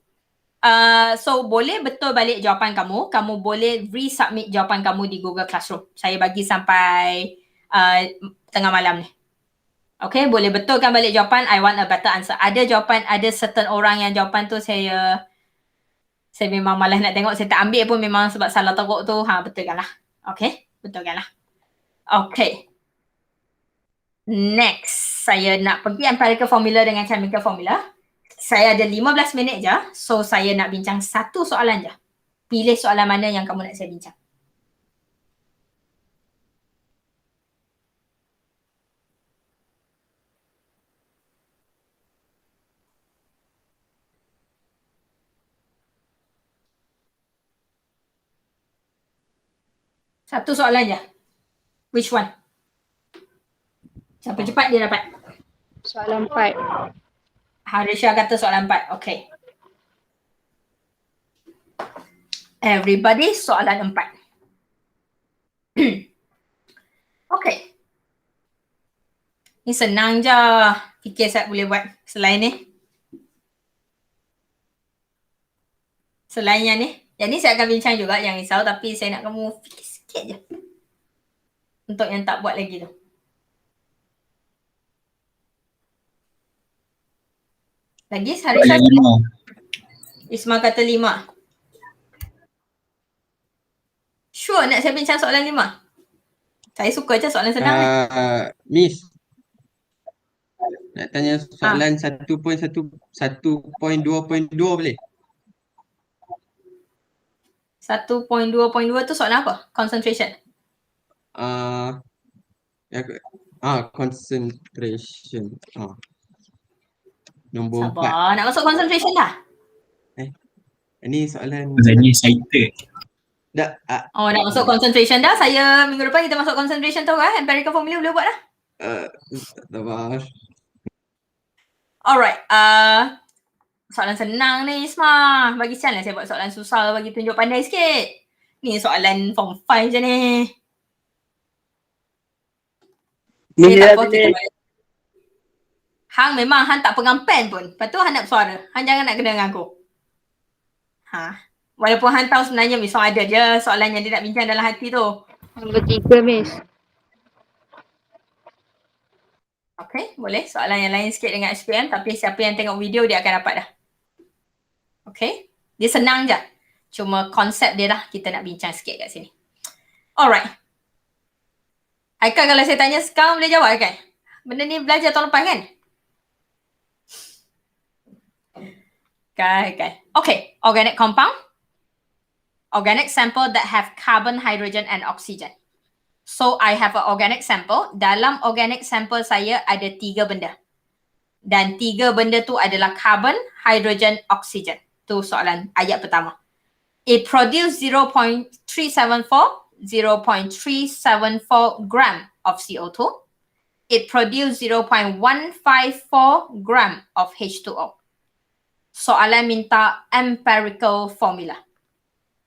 So boleh betul balik jawapan kamu. Kamu boleh resubmit jawapan kamu di Google Classroom. Saya bagi sampai tengah malam ni. Okay, boleh betulkan balik jawapan. I want a better answer. Ada jawapan, ada certain orang yang jawapan tu saya memang malas nak tengok. Saya tak ambil pun memang sebab salah teruk tu. Betulkan lah. Okay, betulkan lah. Okay. Next, saya nak pergi empirical formula dengan chemical formula. Saya ada 15 minit je. So, saya nak bincang satu soalan je. Pilih soalan mana yang kamu nak saya bincang. Satu soalan je. Which one? Siapa cepat dia dapat. Soalan 4. Harisha kata soalan 4. Okay. Everybody soalan 4. Okay. Ni senang je. Fikir saya boleh buat selain ni. Selain yang ni. Yang ni saya akan bincang juga yang risau. Tapi saya nak kamu fikir sikit je. Untuk yang tak buat lagi tu. Lagi Harisha? 5. Isma kata 5. Sure nak saya bincang soalan 5? Saya suka je soalan senang ni. Miss, Nak tanya soalan 1.2.2 boleh? 1.2.2 tu soalan apa? Concentration. Concentration. Nombor 4. Sabar, nak masuk concentration dah? Ini soalan Jadi excited. dah. Oh, nak masuk concentration dah. Saya minggu depan kita masuk concentration tu empirical formula boleh buat dah. Sabar. Alright, soalan senang ni Isma. Bagi chance lah saya buat soalan susah bagi tunjuk pandai sikit. Ni soalan form 5 je ni. Tak apa, kita balik. Hang memang hang tak pegang pen pun. Lepas tu hang nak bersuara. Hang jangan nak kena dengan aku. Walaupun hang tahu sebenarnya Miss Hong ada je soalan yang dia nak bincang dalam hati tu. Nombor 3, Miss. Okay, boleh. Soalan yang lain sikit dengan SPM tapi siapa yang tengok video dia akan dapat dah. Okay, dia senang je. Cuma konsep dia dah kita nak bincang sikit kat sini. Alright. Haikal kalau saya tanya sekarang boleh jawab kan? Benda ni belajar tahun lepas kan? Haikal. Okay, organic compound. Organic sample that have carbon, hydrogen and oxygen. So I have an organic sample. Dalam organic sample saya ada 3 benda. Dan 3 benda tu adalah carbon, hydrogen, oxygen. Tu soalan ayat pertama. It produce 0.374 gram of CO2. It produce 0.154 gram of H2O. Soalan minta empirical formula.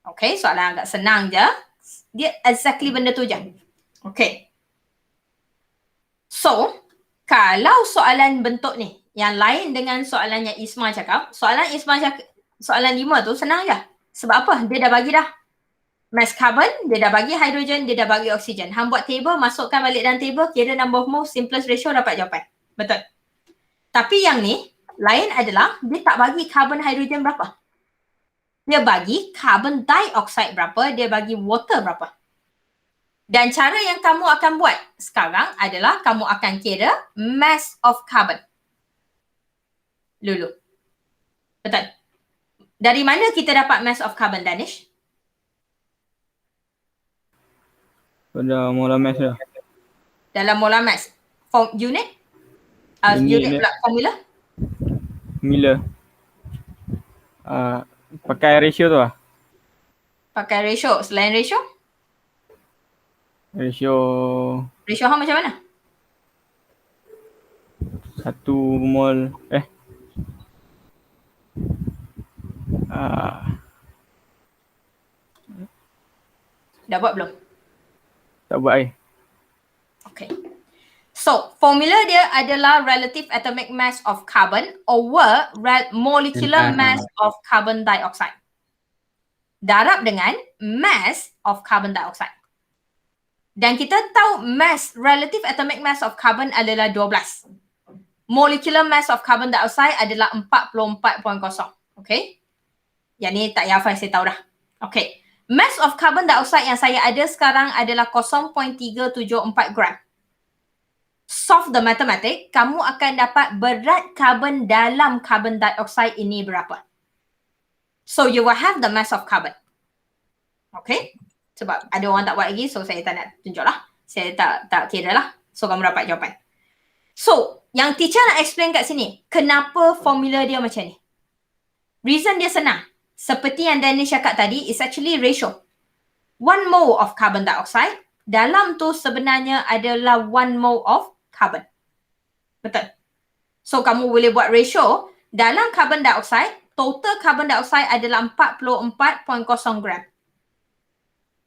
Okay, soalan agak senang je. Dia exactly benda tu je. Okay. So, kalau soalan bentuk ni, yang lain dengan soalan yang Isma cakap, soalan 5 tu senang je. Sebab apa? Dia dah bagi dah mass carbon, dia dah bagi hydrogen, dia dah bagi oxygen. Hang buat table, masukkan balik dalam table, kira number of moles, simplest ratio, dapat jawapan. Betul. Tapi yang ni, lain adalah dia tak bagi carbon, hydrogen berapa. Dia bagi carbon dioxide berapa, dia bagi water berapa. Dan cara yang kamu akan buat sekarang adalah kamu akan kira mass of carbon. Lulu. Betul. Dari mana kita dapat mass of carbon, Danish? Pada molar mass dah. Dalam molar mass. Unit? Unit pula formula? Formula. Pakai ratio tu lah. Pakai ratio. Selain ratio? Ratio Hang macam mana? 1 mol Dah buat belum? tak buat Okay. So, formula dia adalah relative atomic mass of carbon over molecular mass of carbon dioxide. Darab dengan mass of carbon dioxide. Dan kita tahu relative atomic mass of carbon adalah 12. Molecular mass of carbon dioxide adalah 44.0. Okay. Yang ni tak payah hafal, saya tahu dah. Okay. Mass of carbon dioxide yang saya ada sekarang adalah 0.374 gram. Solve the mathematics, kamu akan dapat berat carbon dalam carbon dioxide ini berapa. So you will have the mass of carbon. Okay. Sebab ada orang tak buat lagi, so saya tak nak tunjuk lah. Saya tak kira lah. So kamu dapat jawapan. So, yang teacher nak explain kat sini, kenapa formula dia macam ni? Reason dia senang. Seperti yang Danish cakap tadi, is actually ratio. 1 mole of carbon dioxide, dalam tu sebenarnya adalah 1 mole of carbon. Betul? So, kamu boleh buat ratio, dalam carbon dioxide, total carbon dioxide adalah 44.0 gram.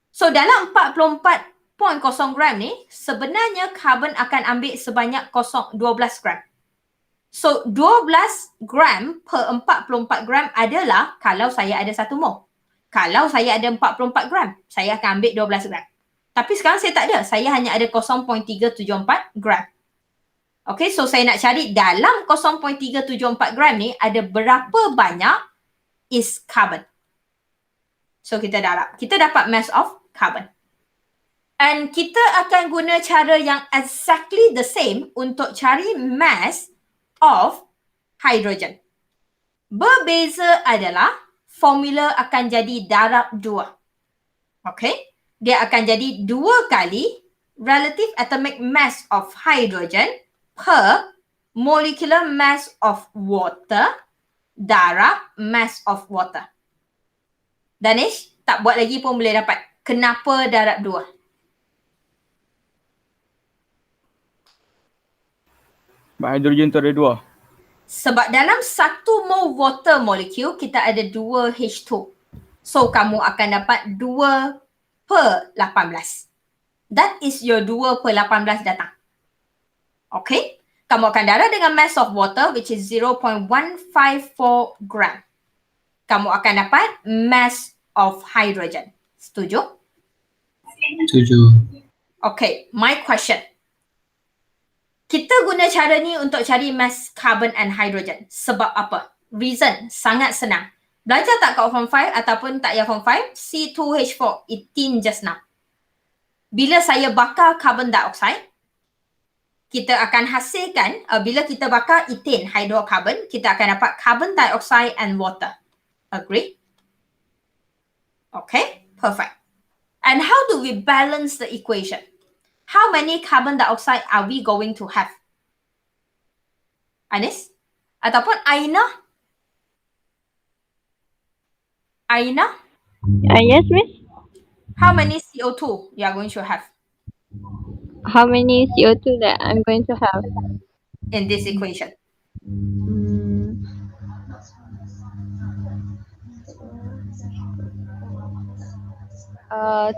So, dalam 44.0 gram ni, sebenarnya carbon akan ambil sebanyak 12 gram. So, 12 gram per 44 gram adalah kalau saya ada 1 mol. Kalau saya ada 44 gram, saya akan ambil 12 gram. Tapi sekarang saya tak ada. Saya hanya ada 0.374 gram. Okay, so saya nak cari dalam 0.374 gram ni ada berapa banyak is carbon. So, kita dapat mass of carbon. And kita akan guna cara yang exactly the same untuk cari mass of hydrogen. Berbeza adalah formula akan jadi darab 2. Okay? Dia akan jadi 2 kali relative atomic mass of hydrogen per molecular mass of water darab mass of water. Danish, tak buat lagi pun boleh dapat. Kenapa darab 2? Sebab hidrogen tu ada 2. Sebab dalam 1 mol water molecule, kita ada 2 H2. So, kamu akan dapat 2 per 18. That is your 2 per 18 datang. Okay? Kamu akan darab dengan mass of water which is 0.154 gram. Kamu akan dapat mass of hydrogen. Setuju? Setuju. Okay, my question. Kita guna cara ni untuk cari mass carbon and hydrogen. Sebab apa? Reason, sangat senang. Belajar tak kat form 5 ataupun tak ya form 5? C2H4, 18 just now. Bila saya bakar carbon dioxide, kita akan hasilkan, bila kita bakar ethane, hydrocarbon, kita akan dapat carbon dioxide and water. Agree? Okay, perfect. And how do we balance the equation? How many carbon dioxide are we going to have? Anis? Ataupun Aina? Aina? Yes, miss. How many CO2 you are going to have How many CO2 that I'm going to have? in this equation?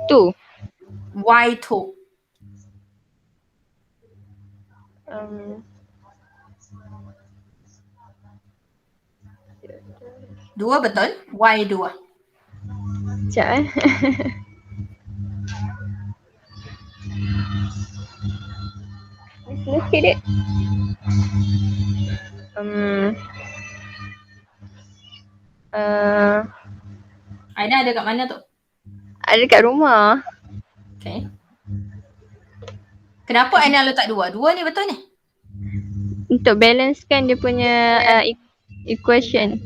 Two. Why 2? Dua betul? Why 2? Sekejap Miss sikit dek. Aina ada kat mana tu? Ada kat rumah. Okay. Kenapa Aina letak 2? 2 ni betul ni? Untuk balancekan dia punya equation.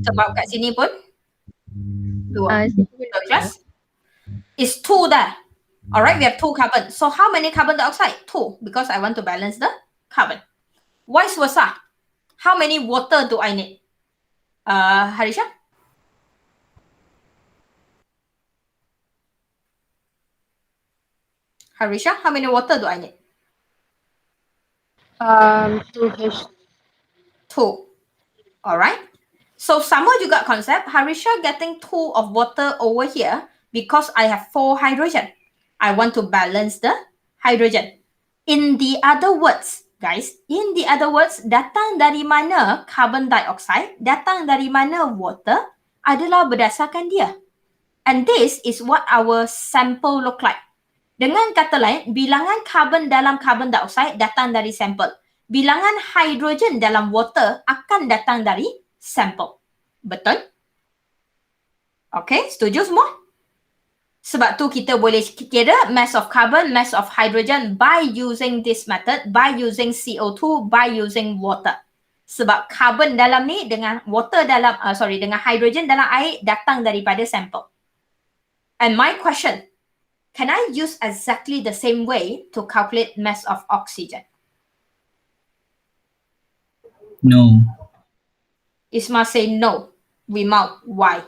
Sebab kat sini pun 2. Sini pun Betul class? It's 2 dah. Alright, we have 2 carbon. So how many carbon dioxide? 2, because I want to balance the carbon. Vice versa. How many water do I need? Harisha? Harisha, how many water do I need? 2H. 2. Alright. So sama juga konsep. Harisha getting 2 of water over here because I have 4 hydrogen. I want to balance the hydrogen. In the other words, guys, datang dari mana carbon dioxide, datang dari mana water adalah berdasarkan dia. And this is what our sample look like. Dengan kata lain, bilangan carbon dalam carbon dioxide datang dari sampel. Bilangan hydrogen dalam water akan datang dari sampel. Betul? Okay, setuju semua? Sebab tu kita boleh kira mass of carbon, mass of hydrogen by using this method, by using CO2, by using water. Sebab carbon dalam ni dengan water dalam, dengan hydrogen dalam air datang daripada sampel. And my question, can I use exactly the same way to calculate mass of oxygen? No. Isma say no. Wimau, why?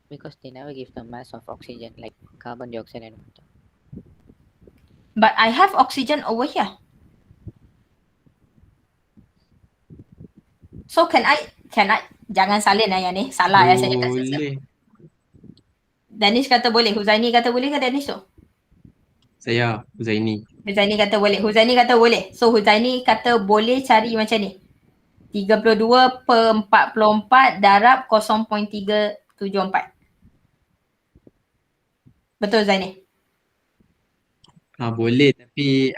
Because they never give the mass of oxygen like carbon dioxide and water. But I have oxygen over here. So can I, jangan salin yang ni. Salah saya cakap. Boleh. Danish kata boleh. Huzaini kata boleh ke Danish tu? Saya, Huzaini. Huzaini kata boleh. Huzaini kata boleh. So Huzaini kata boleh cari macam ni. 32 per 44 darab 0.374. Betul Zaini? Boleh tapi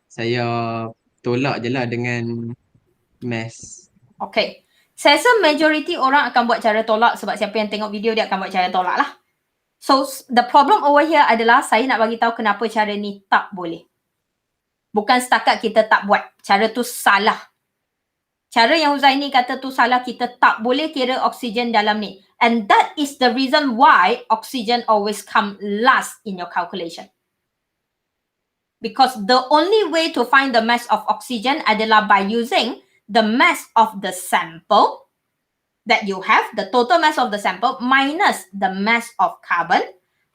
saya tolak je lah dengan mass. Okay. Saya rasa majority orang akan buat cara tolak sebab siapa yang tengok video dia akan buat cara tolak lah. So the problem over here adalah saya nak bagi tahu kenapa cara ni tak boleh. Bukan setakat kita tak buat. Cara tu salah. Cara yang Huzaini kata tu salah, kita tak boleh kira oksigen dalam ni. And that is the reason why oxygen always come last in your calculation. Because the only way to find the mass of oxygen adalah by using the mass of the sample that you have, the total mass of the sample minus the mass of carbon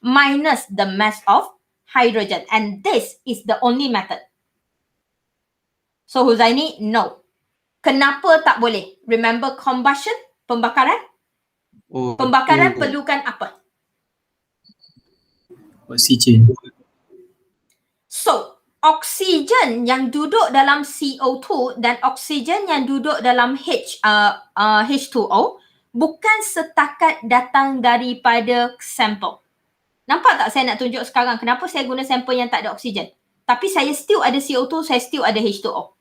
minus the mass of hydrogen. And this is the only method. So Huzaini, no. Kenapa tak boleh? Remember combustion, pembakaran? Oh, Pembakaran perlukan apa? Oksigen. So, oksigen yang duduk dalam CO2 dan oksigen yang duduk dalam H2O bukan setakat datang daripada sampel. Nampak tak saya nak tunjuk sekarang kenapa saya guna sampel yang tak ada oksigen? Tapi saya still ada CO2, saya still ada H2O.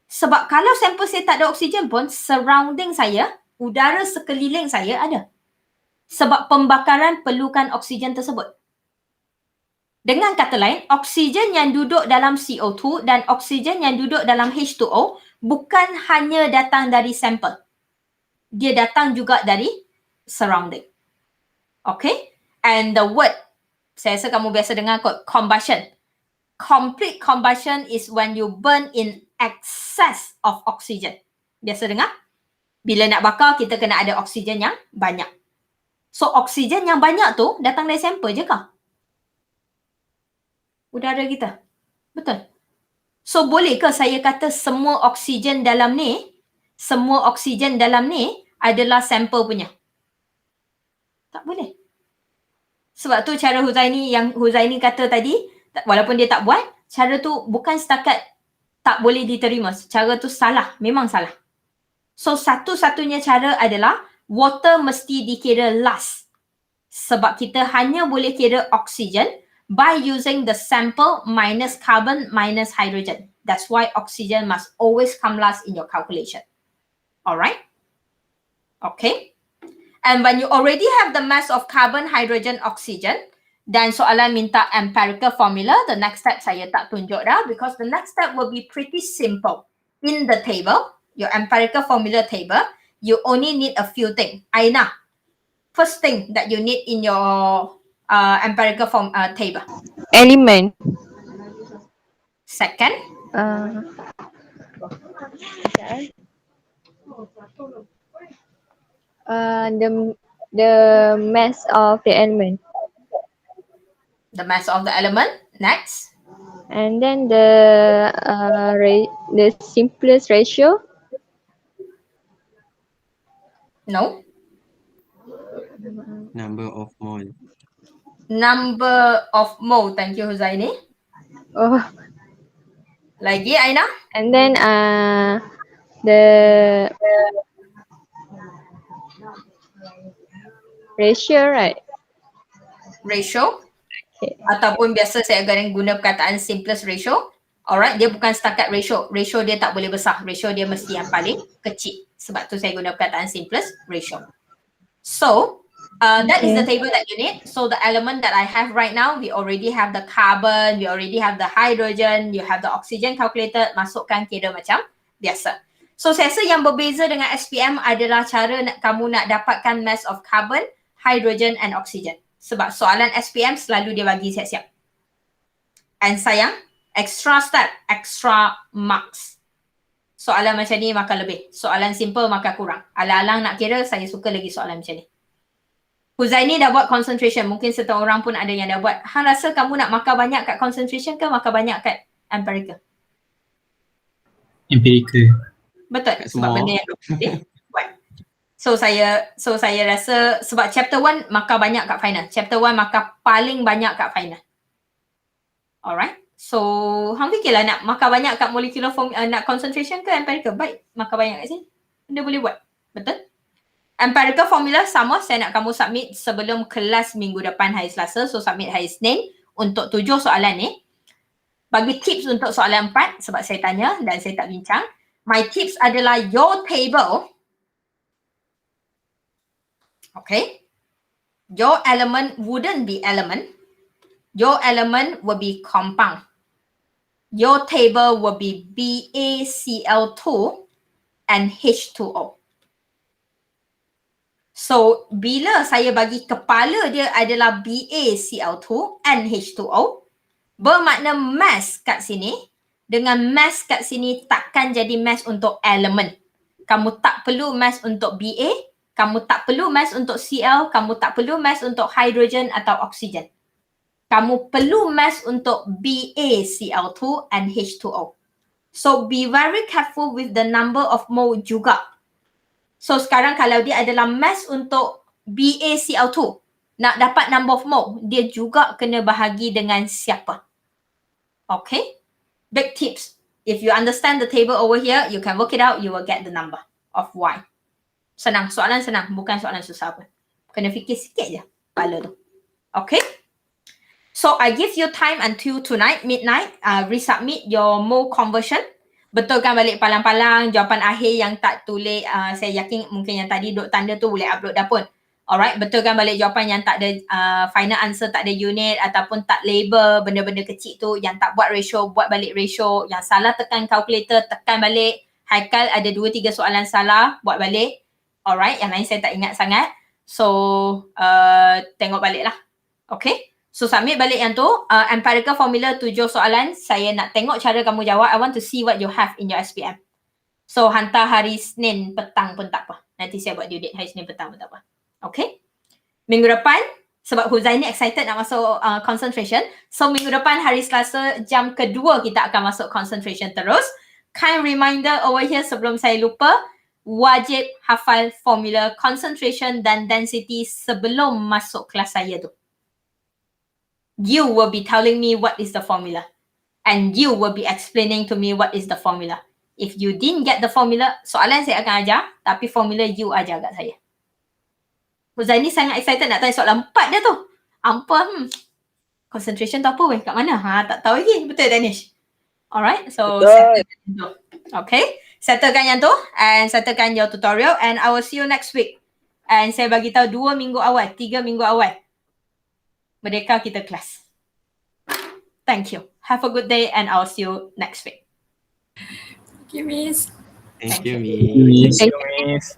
Sebab kalau sampel saya tak ada oksigen pun, surrounding saya, udara sekeliling saya ada. Sebab pembakaran perlukan oksigen tersebut. Dengan kata lain, oksigen yang duduk dalam CO2 dan oksigen yang duduk dalam H2O bukan hanya datang dari sampel. Dia datang juga dari surrounding. Okay? And the word, saya rasa kamu biasa dengar kot, combustion. Complete combustion is when you burn in excess of oxygen. Biasa dengar? Bila nak bakar, kita kena ada oksigen yang banyak. So, oksigen yang banyak tu datang dari sampel je kah? Udara kita. Betul. So, boleh ke saya kata semua oksigen dalam ni adalah sampel punya? Tak boleh. Sebab tu cara Huzaini kata tadi, walaupun dia tak buat, cara tu bukan setakat tak boleh diterima. Cara tu salah. Memang salah. So, satu-satunya cara adalah water mesti dikira last. Sebab kita hanya boleh kira oksigen by using the sample minus carbon minus hydrogen. That's why oxygen must always come last in your calculation. Alright? Okay. And when you already have the mass of carbon, hydrogen, oxygen, dan soalan minta empirical formula, the next step saya tak tunjuk dah because the next step will be pretty simple. In the table, your empirical formula table, you only need a few things. Aina, first thing that you need in your empirical table. Element. Second, the mass of the element. the mass of the element. Next, And then the simplest ratio. no. number of mole. Number of mole. Thank you, Huzaini. Oh, Lagi, Aina? and then the ratio, right? Ratio. Okay. Ataupun biasa saya akan guna perkataan simplest ratio. Alright, dia bukan setakat ratio. Ratio dia tak boleh besar. Ratio dia mesti yang paling kecil. Sebab tu saya guna perkataan simplest ratio. So, that is the table that you need. So, the element that I have right now, we already have the carbon, we already have the hydrogen, you have the oxygen calculated, masukkan kira macam biasa. So, saya rasa yang berbeza dengan SPM adalah cara kamu nak dapatkan mass of carbon, hydrogen and oxygen. Sebab soalan SPM selalu dia bagi siap-siap. And sayang, extra step, extra marks. Soalan macam ni maka lebih. Soalan simple maka kurang. Alang-alang nak kira, saya suka lagi soalan macam ni. Huzaini dah buat concentration. Mungkin setengah orang pun ada yang dah buat. Hang rasa kamu nak markah banyak kat concentration ke markah banyak kat empirical? Empirical. Betul. Kat Sebab semua. benda yang boleh buat. So saya rasa sebab chapter 1 markah banyak kat final. Chapter 1 markah paling banyak kat final. Alright. So, hang fikirlah nak markah banyak kat molecular form, nak concentration ke empirical? Baik, markah banyak kat sini. Anda boleh buat. Betul? Empirical formula sama, saya nak kamu submit sebelum kelas minggu depan hari Selasa. So, submit hari Isnin untuk 7 soalan ni. Bagi tips untuk soalan 4 sebab saya tanya dan saya tak bincang. My tips adalah your table. Okay. Your element wouldn't be element. Your element will be compound. Your table will be BaCl2 and H2O. So, bila saya bagi kepala dia adalah BaCl2 and H2O, bermakna mass kat sini dengan mass kat sini takkan jadi mass untuk elemen. Kamu tak perlu mass untuk Ba, kamu tak perlu mass untuk Cl, kamu tak perlu mass untuk hydrogen atau oksigen. Kamu perlu mass untuk BaCl2 and H2O. So, be very careful with the number of mole juga. So, sekarang kalau dia adalah mass untuk BaCl2, nak dapat number of mole, dia juga kena bahagi dengan siapa. Okay? Big tips. If you understand the table over here, you can work it out, you will get the number of Y. Senang, soalan senang, bukan soalan susah pun. Kena fikir sikit je, kepala tu. Okay? So, I give you time until tonight, midnight, resubmit your mole conversion. Betulkan balik palang-palang jawapan akhir yang tak tulis. Saya yakin mungkin yang tadi duk tanda tu boleh upload dah pun. Alright, betulkan balik jawapan yang tak ada final answer, tak ada unit ataupun tak label benda-benda kecil tu. Yang tak buat ratio, buat balik ratio. Yang salah tekan calculator, tekan balik. Haikal ada 2-3 soalan salah, buat balik. Alright, yang lain saya tak ingat sangat. So, tengok balik lah. Okay. So, submit balik yang tu. Empirical formula 7 soalan. Saya nak tengok cara kamu jawab. I want to see what you have in your SPM. So, hantar hari Senin petang pun tak apa. Nanti saya buat due date hari Senin petang pun tak apa. Okay? Minggu depan, sebab Huzaini excited nak masuk concentration. So, minggu depan hari Selasa jam kedua kita akan masuk concentration terus. Kind reminder over here sebelum saya lupa. Wajib hafal formula concentration dan density sebelum masuk kelas saya tu. You will be telling me what is the formula. And you will be explaining to me what is the formula. If you didn't get the formula, soalan saya akan ajar, tapi formula you ajar kat saya. Huzaini sangat excited nak tanya soalan 4 dia tu. Apa? Concentration tu apa weh? Kat mana? Tak tahu lagi. Betul Danish? Alright, so settlekan yang tu. Okay, settlekan yang tu and settlekan your tutorial and I will see you next week. And saya bagi tahu 2 minggu awal, 3 minggu awal. Merdeka kita kelas. Thank you. Have a good day and I'll see you next week. Thank you, Miss. Thank Thank you, you. Miss. Thank you, Miss.